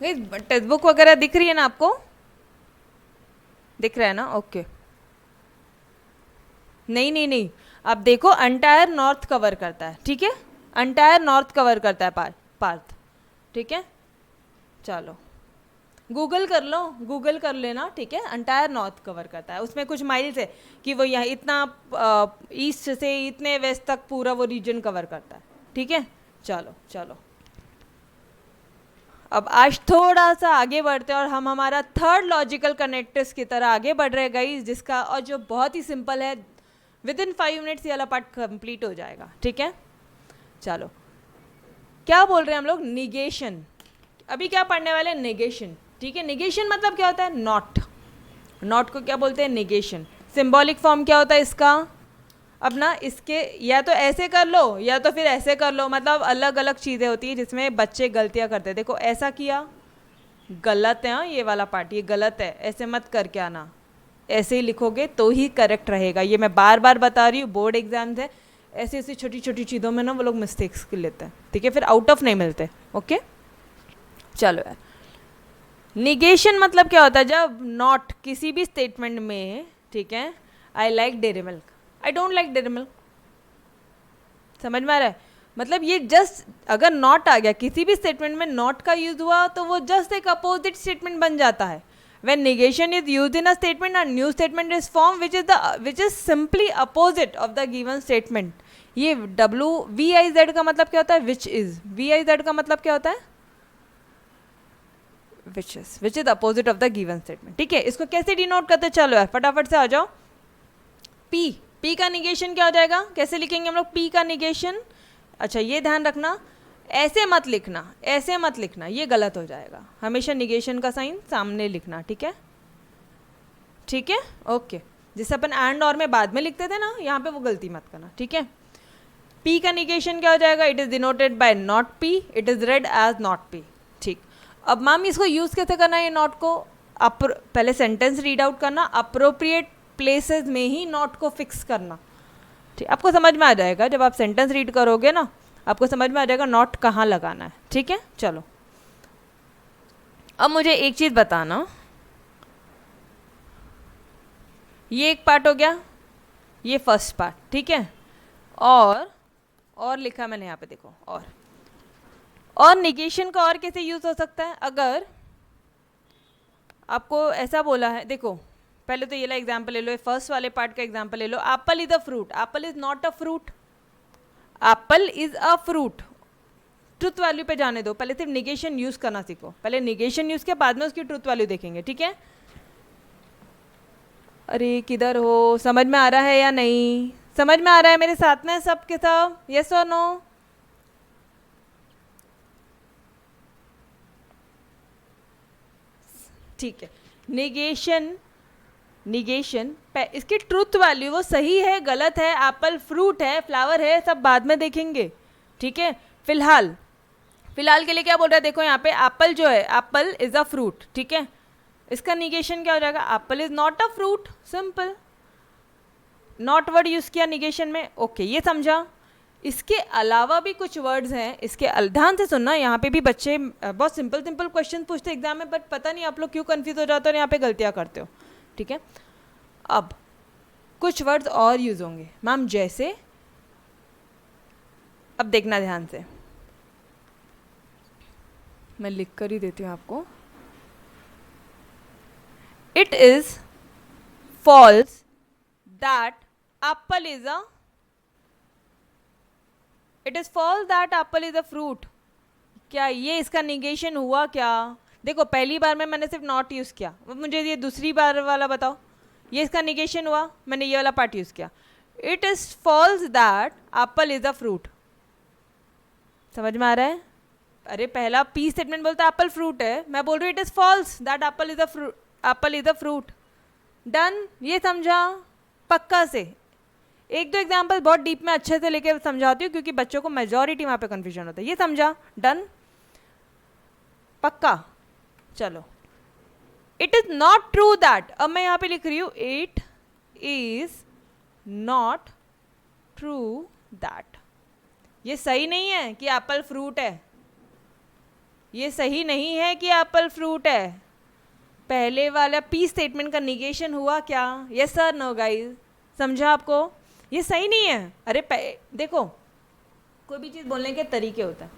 टेक्स्ट बुक वगैरह दिख रही है ना आपको? दिख रहा है ना? ओके। नहीं नहीं नहीं, अब देखो अंटायर नॉर्थ कवर करता है, ठीक है, अंटायर नॉर्थ कवर करता है पार्थ, ठीक है। चलो गूगल कर लो, गूगल कर लेना, ठीक है। अंटायर नॉर्थ कवर करता है, उसमें कुछ माइल्स है कि वो यहाँ इतना ईस्ट से इतने वेस्ट तक पूरा वो रीजन कवर करता है, ठीक है। चलो चलो अब आज थोड़ा सा आगे बढ़ते हैं और हम हमारा थर्ड लॉजिकल कनेक्टर्स की तरह आगे बढ़ रहे गाइस, जिसका और जो बहुत ही सिंपल है, विद इन 5 मिनट्स ये वाला पार्ट कंप्लीट हो जाएगा, ठीक है। चलो क्या बोल रहे हैं हम लोग? निगेशन। अभी क्या पढ़ने वाले हैं? निगेशन, ठीक है। निगेशन मतलब क्या होता है? नॉट, नॉट को क्या बोलते हैं? निगेशन। सिंबॉलिक फॉर्म क्या होता है इसका? अब ना इसके या तो ऐसे कर लो या तो फिर ऐसे कर लो, मतलब अलग अलग चीज़ें होती हैं जिसमें बच्चे गलतियाँ करते हैं। देखो ऐसा किया, गलत है, हाँ ये वाला पार्ट ये गलत है, ऐसे मत करके आना, ऐसे ही लिखोगे तो ही करेक्ट रहेगा। ये मैं बार बार बता रही हूँ, बोर्ड एग्जाम्स है, ऐसी ऐसी छोटी छोटी चीज़ों में ना वो लोग मिस्टेक्स कर लेते हैं, ठीक है, फिर आउट ऑफ नहीं मिलते। ओके चलो यार, निगेशन मतलब क्या होता है? जब नॉट किसी भी स्टेटमेंट में, ठीक है, I like dairy milk, I don't like dairy milk, समझ में आ रहा है? मतलब ये जस्ट अगर नॉट आ गया किसी भी स्टेटमेंट में, नॉट का यूज हुआ तो वो जस्ट एक अपोजिट स्टेटमेंट बन जाता है। when negation is used in a statement, a new statement is formed which is simply opposite of the given statement. ये VIZ का मतलब क्या होता है? which is. VIZ का मतलब क्या होता है? which is opposite of the given statement. ठीक है, इसको कैसे डिनोट करते? चलो यार फटाफट से आ जाओ. P का निगेशन क्या हो जाएगा? कैसे लिखेंगे हम लोग P का निगेशन? अच्छा ये ध्यान रखना, ऐसे मत लिखना, ये गलत हो जाएगा. हमेशा निगेशन का साइन सामने लिखना. ठीक है, ठीक है, ओके. जिसे अपन एंड और में बाद में लिखते थे ना, यहाँ पे वो गलती मत करना. ठीक है, P का निगेशन क्या हो जाएगा? It is denoted by not P, it is read as not P. ठीक, अब मैम इसको यूज कैसे करना है? ये नॉट को पहले सेंटेंस रीड आउट करना, अप्रोप्रिएट प्लेसेस में ही नॉट को फिक्स करना. ठीक, आपको समझ में आ जाएगा जब आप सेंटेंस रीड करोगे ना, आपको समझ में आ जाएगा नॉट कहाँ लगाना है. ठीक है, चलो अब मुझे एक चीज़ बताना, ये एक पार्ट हो गया, ये फर्स्ट पार्ट. ठीक है, और लिखा मैंने यहाँ पे देखो, और निगेशन का और कैसे यूज हो सकता है? अगर आपको ऐसा बोला है, देखो पहले तो ये ला एग्जाम्पल ले लो, फर्स्ट वाले पार्ट का एग्जाम्पल ले लो. Apple is a fruit, apple is not a fruit. Apple is a fruit. Truth value पे जाने दो, पहले सिर्फ निगेशन यूज करना सीखो. पहले निगेशन यूज के बाद में उसकी ट्रुथ वैल्यू देखेंगे. ठीक है, अरे किधर हो? समझ में आ रहा है या नहीं? समझ में आ रहा है मेरे साथ में सब के सब? यस और नो? ठीक है, निगेशन इसकी ट्रुथ वैल्यू वो सही है गलत है, एप्पल फ्रूट है फ्लावर है, सब बाद में देखेंगे. ठीक है, फिलहाल के लिए क्या बोल रहा है? देखो यहाँ पे एप्पल जो है, एप्पल इज अ फ्रूट. ठीक है, इसका निगेशन क्या हो जाएगा? Apple is not a fruit. Simple, not word use किया निगेशन में. ओके, ये समझा. इसके अलावा भी कुछ वर्ड्स हैं, इसके ध्यान से सुनना. यहाँ पे भी बच्चे बहुत सिंपल क्वेश्चन पूछते एग्जाम में, बट पता नहीं आप लोग क्यों कंफ्यूज हो जाते हो और यहाँ पे गलतियाँ करते हो. ठीक है, अब कुछ वर्ड्स और यूज होंगे मैम, जैसे अब देखना ध्यान से, मैं लिख कर ही देती हूँ आपको. It is false that apple is a it is false that apple is a fruit. क्या ये इसका निगेशन हुआ क्या? देखो पहली बार में मैंने सिर्फ नॉट यूज किया, मुझे ये दूसरी बार वाला बताओ, ये इसका निगेशन हुआ, मैंने ये वाला पार्ट यूज किया. It is false that apple is a fruit. समझ में आ रहा है? अरे पहला P स्टेटमेंट बोलता है एप्पल फ्रूट है, मैं बोल रही हूँ it is false that apple is a fruit. Done, ये समझा पक्का से. एक दो एग्जाम्पल बहुत डीप में अच्छे से लेके समझाती हूँ क्योंकि बच्चों को मेजॉरिटी वहाँ पे कन्फ्यूजन होता है. ये समझा? डन, पक्का. चलो, it is not true that, अब मैं यहाँ पे लिख रही हूँ it is not true that. ये सही नहीं है कि एप्पल फ्रूट है, ये सही नहीं है कि एप्पल फ्रूट है. पहले वाला P स्टेटमेंट का निगेशन हुआ क्या? Yes sir, no guys? समझा आपको? ये सही नहीं है. अरे देखो कोई भी चीज़ बोलने के तरीके होता है.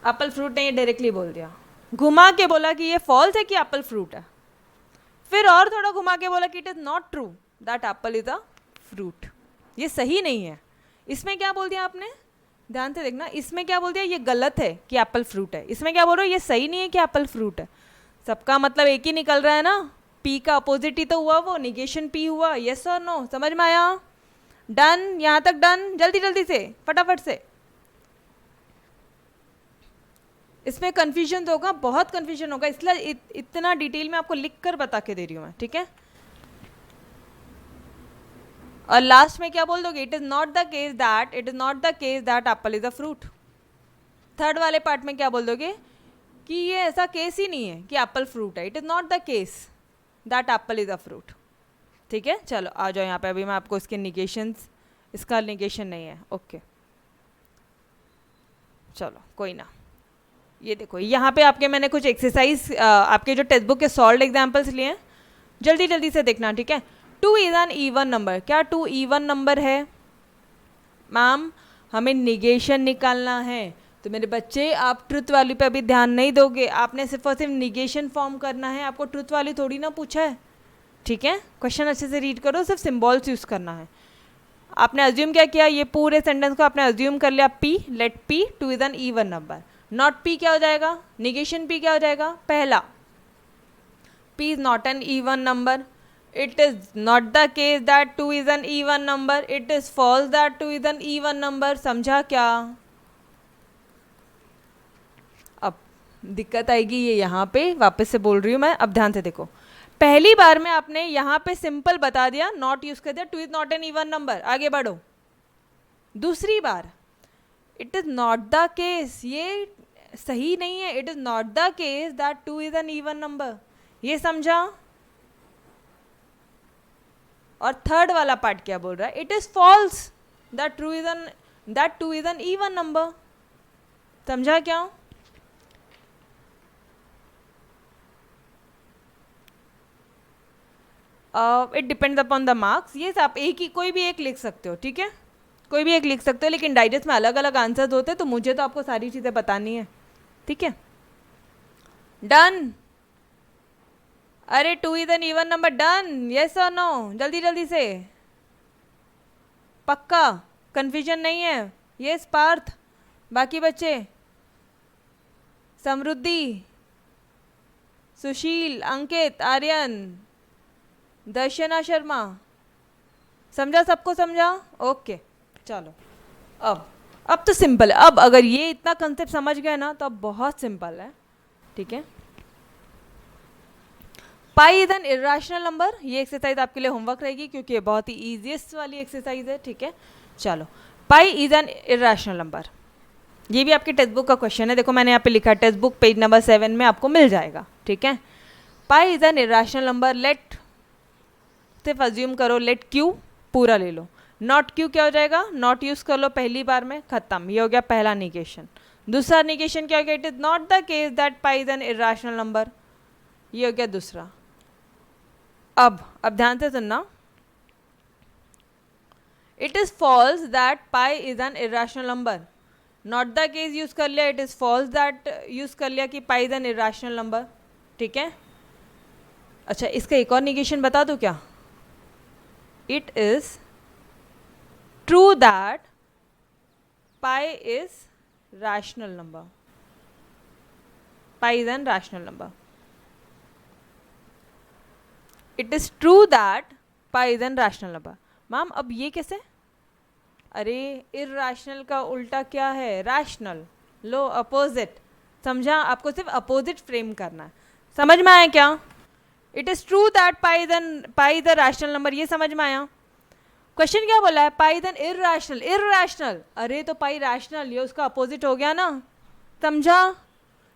एप्पल फ्रूट ने ये डायरेक्टली बोल दिया, घुमा के बोला कि ये फॉल्स है कि एप्पल फ्रूट है, फिर और थोड़ा घुमा के बोला कि it is not true that Apple is a fruit. ये सही नहीं है. इसमें क्या बोल दिया आपने? ध्यान से देखना, इसमें क्या बोल दिया? ये गलत है कि एप्पल फ्रूट है. इसमें क्या बोल रहे हो? ये सही नहीं है कि एप्पल फ्रूट है. सबका मतलब एक ही निकल रहा है ना. P का अपोजिट ही तो हुआ, वो निगेशन P हुआ. यस और नो? समझ में आया? डन, यहाँ तक डन. जल्दी से फटाफट से. इसमें कन्फ्यूजन तो होगा, बहुत कन्फ्यूजन होगा, इसलिए इतना डिटेल में आपको लिख कर बता के दे रही हूँ मैं. ठीक है, और लास्ट में क्या बोल दोगे? It is not the case that apple is a fruit. Third वाले पार्ट में क्या बोल दोगे? कि ये ऐसा केस ही नहीं है कि एप्पल फ्रूट है. It is not the case that apple is a fruit. ठीक है, चलो आ जाओ यहाँ पे. अभी मैं आपको इसके निगेशंस, इसका निगेशन नहीं है. ओके चलो कोई ना. ये देखो यहाँ पे आपके मैंने कुछ एक्सरसाइज आपके जो टेक्स्ट बुक के सॉल्व एग्जाम्पल्स लिए हैं, जल्दी से देखना. ठीक है, 2 इज एन इवन नंबर. क्या 2 इवन नंबर है? मैम हमें निगेशन निकालना है. तो मेरे बच्चे आप ट्रुथ वैल्यू पे अभी ध्यान नहीं दोगे, आपने सिर्फ और सिर्फ निगेशन फॉर्म करना है, आपको ट्रुथ वैल्यू थोड़ी ना पूछा है, ठीक है। क्वेश्चन अच्छे से रीड करो, सिर्फ सिम्बॉल्स यूज़ करना है। आपने अज्यूम क्या किया, ये पूरे सेंटेंस को आपने अज्यूम कर लिया P, let P two is an even number, not P क्या हो जाएगा, निगेशन P क्या हो जाएगा, पहला P is not an even number, it is not the case that 2 is an even number, it is false that 2 is an even number। समझा क्या? अब दिक्कत आएगी ये यहाँ पे, वापस से बोल रही हूँ मैं, अब ध्यान से देखो। पहली बार में आपने यहाँ पे सिंपल बता दिया, नॉट यूज कर दिया, 2 is not an even number, आगे बढ़ो। दूसरी बार it is not the case, ये सही नहीं है, it is not the case that 2 is an even number, ये समझा। और थर्ड वाला पार्ट क्या बोल रहा है, it is false that 2 is an even number, समझा क्या? It depends upon the marks, ये आप एक ही कोई भी एक लिख सकते हो, ठीक है, कोई भी एक लिख सकते हो, लेकिन डाइजेस्ट में अलग अलग आंसर्स होते हैं, तो मुझे तो आपको सारी चीज़ें बतानी है, ठीक है। डन, अरे 2 is an even number, done, yes और नो, जल्दी जल्दी से, पक्का, कंफ्यूजन नहीं है, यस पार्थ, बाकी बच्चे, समृद्धि, सुशील, अंकित, आर्यन, दर्शना शर्मा, समझा, सबको समझा, ओके चलो। अब तो सिंपल है, अब अगर ये इतना कंसेप्ट समझ गए ना तो अब बहुत सिंपल है, ठीक है। Pi is an irrational number, ये एक्सरसाइज आपके लिए होमवर्क रहेगी क्योंकि ये बहुत ही ईजीएस्ट वाली एक्सरसाइज है, ठीक है। चलो, पाई इज एन इरेशनल नंबर, ये भी आपके टेक्स्ट बुक का क्वेश्चन है, देखो मैंने यहाँ पे लिखा है, टेक्स्ट बुक पेज नंबर 7 में आपको मिल जाएगा, ठीक है। Pi is an irrational number, let, सिर्फ अज्यूम करो, लेट क्यू पूरा ले लो, नॉट क्यू क्या हो जाएगा, नॉट यूज कर लो पहली बार में, खत्म, ये हो गया पहला निगेशन। दूसरा निगेशन क्या हो गया, it is not the case that pi is an irrational number, ये हो गया दूसरा। अब ध्यान से सुनना, it is false that pi is an irrational number, not the case use कर लिया, it is false that use कर लिया कि pi is an irrational number, ठीक है। अच्छा, इसका एक और निगेशन बता दूं क्या, it is true that pi is rational number, pi is N rational number, it is true that pi is N rational number. Ma'am अब ये कैसे, अरे इरैशनल का उल्टा क्या है, रैशनल, लो अपोजिट, समझा, आपको सिर्फ अपोजिट फ्रेम करना है, समझ में आया क्या? It is true that pi is a rational number, ये समझ में आया? क्वेश्चन क्या बोला है, पाई इज एन इरैशनल, अरे तो पाई रैशनल, ये उसका अपोजिट हो गया ना, समझा?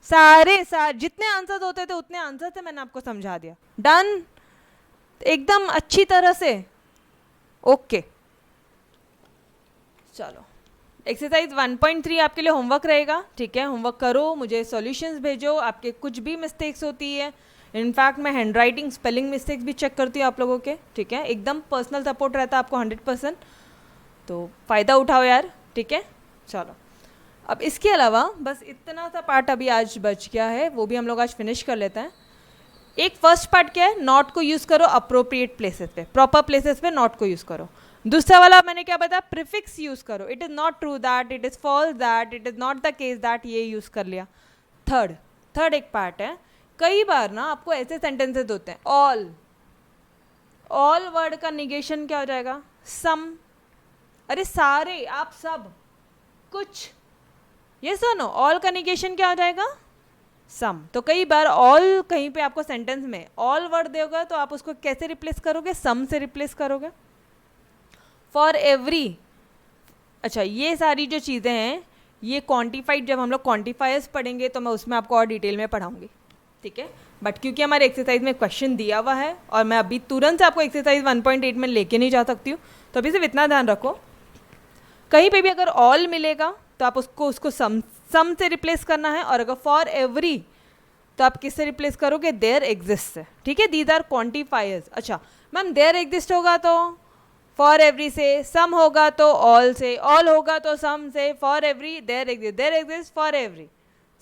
सारे जितने आंसर्स होते थे उतने आंसर थे, मैंने आपको समझा दिया, डन, एकदम अच्छी तरह से, ओके। चलो, एक्सरसाइज 1.3 आपके लिए होमवर्क रहेगा, ठीक है, होमवर्क करो, मुझे सॉल्यूशंस भेजो, आपके कुछ भी मिस्टेक्स होती है, इनफैक्ट मैं हैंड राइटिंग स्पेलिंग मिस्टेक्स भी चेक करती हूँ आप लोगों के, ठीक है, एकदम पर्सनल सपोर्ट रहता है आपको 100%, तो फ़ायदा उठाओ यार, ठीक है। चलो, अब इसके अलावा बस इतना सा पार्ट अभी आज बच गया है, वो भी हम लोग आज फिनिश कर लेते हैं। एक फर्स्ट पार्ट क्या है, नॉट को यूज़ करो अप्रोप्रिएट प्लेसेस पे, प्रॉपर प्लेसेस पे नॉट को यूज़ करो। दूसरा वाला मैंने क्या बताया, प्रीफिक्स यूज़ करो, it is not true that, it is false that, it is not the case that, ये यूज़ कर लिया। थर्ड एक पार्ट है, कई बार ना आपको ऐसे सेंटेंसेस होते हैं, ऑल वर्ड का निगेशन क्या हो जाएगा, सम, अरे सारे, आप सब, कुछ, ये सुनो, ऑल का निगेशन क्या हो जाएगा, सम। तो कई बार ऑल कहीं पे आपको सेंटेंस में ऑल वर्ड देगा तो आप उसको कैसे रिप्लेस करोगे, सम से रिप्लेस करोगे। फॉर एवरी, अच्छा ये सारी जो चीज़ें हैं ये क्वांटिफाइड, जब हम लोग क्वांटिफायर्स पढ़ेंगे तो मैं उसमें आपको और डिटेल में पढ़ाऊंगी, ठीक है। बट क्योंकि हमारे एक्सरसाइज में क्वेश्चन दिया हुआ है और मैं अभी तुरंत से आपको एक्सरसाइज 1.8 में लेके नहीं जा सकती हूँ, तो अभी सिर्फ इतना ध्यान रखो, कहीं पे भी अगर ऑल मिलेगा तो आप उसको सम से रिप्लेस करना है, और अगर फॉर एवरी तो आप किससे रिप्लेस करोगे, देयर एग्जिस्ट से, ठीक है। These are quantifiers. अच्छा मैम देयर एग्जिस्ट होगा तो फॉर एवरी से, सम होगा तो ऑल से, ऑल होगा तो सम से, for every there exist for every,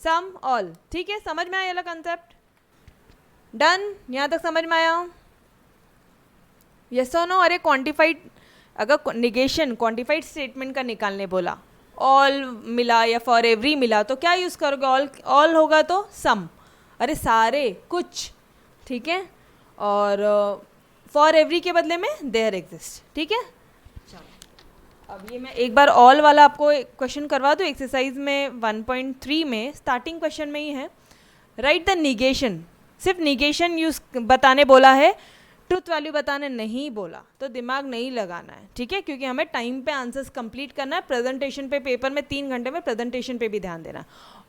some all. ठीक है, समझ में आया ये कंसेप्ट? डन, यहाँ तक समझ में आया? यस और नो? अरे क्वांटिफाइड, अगर निगेशन क्वांटिफाइड स्टेटमेंट का निकालने बोला, ऑल मिला या फॉर एवरी मिला तो क्या यूज़ करोगे? ऑल, ऑल होगा तो सम, अरे सारे कुछ, ठीक है, और फॉर एवरी के बदले में देयर एग्जिस्ट। ठीक है, चलो अब ये मैं एक बार ऑल वाला आपको क्वेश्चन करवा दूँ। एक्सरसाइज में 1.3 में स्टार्टिंग क्वेश्चन में ही है, राइट द निगेशन, सिर्फ निगेशन यूज बताने बोला है, ट्रुथ वैल्यू बताने नहीं बोला, तो दिमाग नहीं लगाना है। ठीक है, क्योंकि हमें टाइम पे आंसर्स कंप्लीट करना है, प्रेजेंटेशन पे, पेपर में 3 घंटे में प्रेजेंटेशन पे भी ध्यान देना।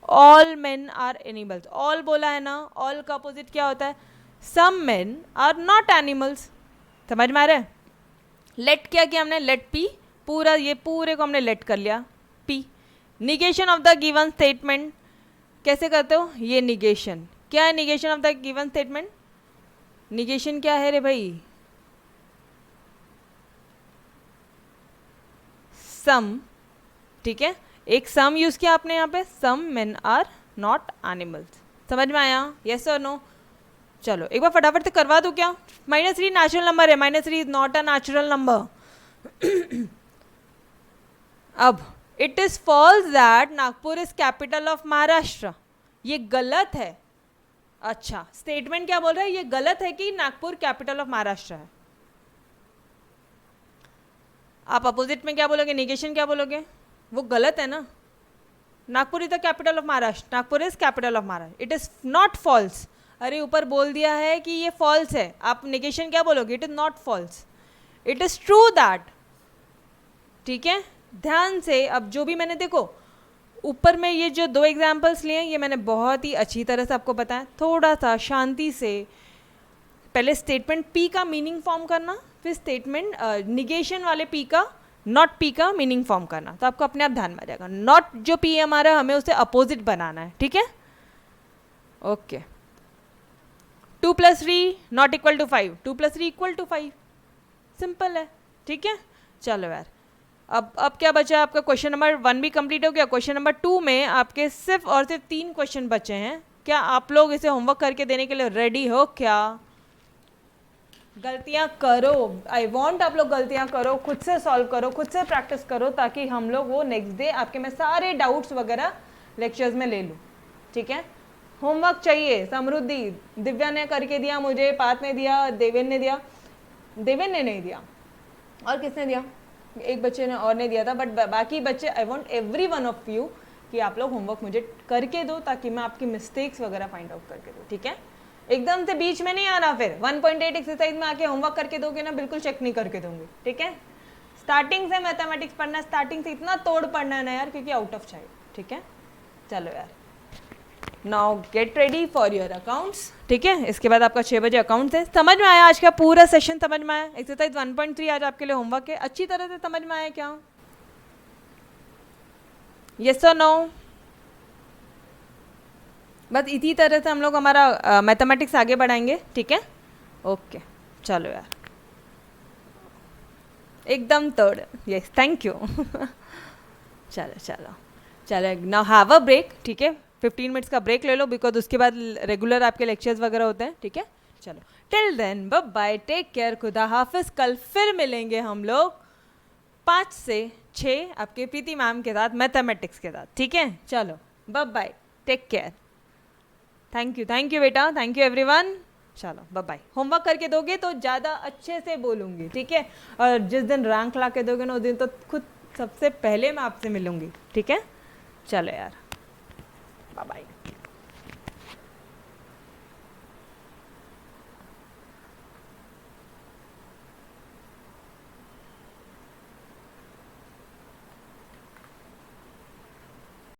All men are animals, all बोला है ना, ऑल का अपोजिट क्या होता है? Some men are not animals. समझ में आ रहा है? लेट क्या किया हमने? लेट पी, पूरा ये पूरे को हमने लेट कर लिया P. Negation of the given statement कैसे करते हो? ये निगेशन क्या है? Negation of the given statement, negation क्या है रे भाई? सम, ठीक है, एक सम यूज किया आपने यहाँ पे, some men are not animals. समझ में आया? यस और नो? चलो एक बार फटाफट से करवा दूं क्या? -3 नेचुरल नंबर है, -3 is not a natural number. अब it is false that Nagpur is capital of Maharashtra, ये गलत है। अच्छा, स्टेटमेंट क्या बोल रहा है? ये गलत है कि नागपुर कैपिटल ऑफ महाराष्ट्र है। आप अपोजिट में क्या बोलोगे? निगेशन क्या बोलोगे? वो गलत है ना, Nagpur is the capital of Maharashtra, Nagpur is capital of Maharashtra, it is not false. अरे ऊपर बोल दिया है कि ये फॉल्स है, आप निगेशन क्या बोलोगे? It is not false, it is true that. ठीक है, ध्यान से अब जो भी मैंने, देखो ऊपर में ये जो 2 एग्जाम्पल्स लिए ये मैंने बहुत ही अच्छी तरह से आपको बताया। थोड़ा सा शांति से पहले स्टेटमेंट पी का मीनिंग फॉर्म करना, फिर स्टेटमेंट निगेशन वाले पी का, नॉट पी का मीनिंग फॉर्म करना, तो आपको अपने आप ध्यान में आ जाएगा। नॉट जो पी है हमारा, हमें उसे अपोजिट बनाना है। ठीक है, okay. 2 + 3 not equal to 5, 2 + 3 equal to 5, simple है। ठीक है, चलो यार, अब क्या बचा है आपका? क्वेश्चन नंबर 1 भी कंप्लीट हो गया। क्वेश्चन नंबर 2 में आपके सिर्फ और सिर्फ 3 क्वेश्चन बचे हैं। क्या आप लोग इसे होमवर्क करके देने के लिए रेडी हो क्या? गलतियां करो, आई वॉन्ट आप लोग गलतियां करो, खुद से सॉल्व करो, खुद से प्रैक्टिस करो, ताकि हम लोग वो नेक्स्ट डे आपके मैं सारे डाउट्स वगैरह लेक्चर्स में ले लूँ। ठीक है, होमवर्क चाहिए। समृद्धि, दिव्या ने करके दिया मुझे, पार्थ ने दिया, देवेन ने दिया, देवेन ने नहीं दिया, और किसने दिया? एक बच्चे ने और ने दिया था, बट बाकी बच्चे, I want every one of you कि आप लोग होमवर्क मुझे करके दो, ताकि मैं आपकी मिस्टेक्स वगैरह फाइंड आउट करके दूँ। ठीक है, एकदम से बीच में नहीं आना, फिर 1.8 एक्सरसाइज में आके होमवर्क करके दोगे ना, बिल्कुल चेक नहीं करके दूंगी। ठीक है, स्टार्टिंग से मैथमेटिक्स पढ़ना, स्टार्टिंग से इतना तोड़ पढ़ना है ना यार, क्योंकि आउट ऑफ चाहिए। ठीक है, चलो यार, now get ready for your accounts. ठीक है, इसके बाद आपका 6 बजे अकाउंट्स है। समझ में आया? आज का पूरा सेशन समझ में आया? एक्सरसाइज 1.3 आज आपके लिए होमवर्क है, अच्छी तरह से समझ में आया क्या? यस और नो? बस इसी तरह से हम लोग हमारा मैथमेटिक्स आगे बढ़ाएंगे। ठीक है, ओके, चलो यार, एकदम तोड़। Yes, thank you. चलो चलो चलो, नाउ हैव अ ब्रेक। ठीक है, 15 मिनट्स का ब्रेक ले लो, बिकॉज उसके बाद रेगुलर आपके लेक्चर्स वगैरह होते हैं। ठीक है, चलो, till then bye bye, take care, खुदा हाफिज। कल फिर मिलेंगे हम लोग 5 से 6 आपके प्रीति मैम के साथ, मैथमेटिक्स के साथ। ठीक है, चलो bye bye, take care, thank you बेटा, थैंक यू एवरीवन। चलो बाय बाय। होमवर्क करके दोगे तो ज़्यादा अच्छे से बोलूँगी। ठीक है, और जिस दिन रैंक ला के दोगे ना, उस दिन तो खुद सबसे पहले मैं आपसे मिलूँगी। ठीक है, चलो यार, बाय बाय।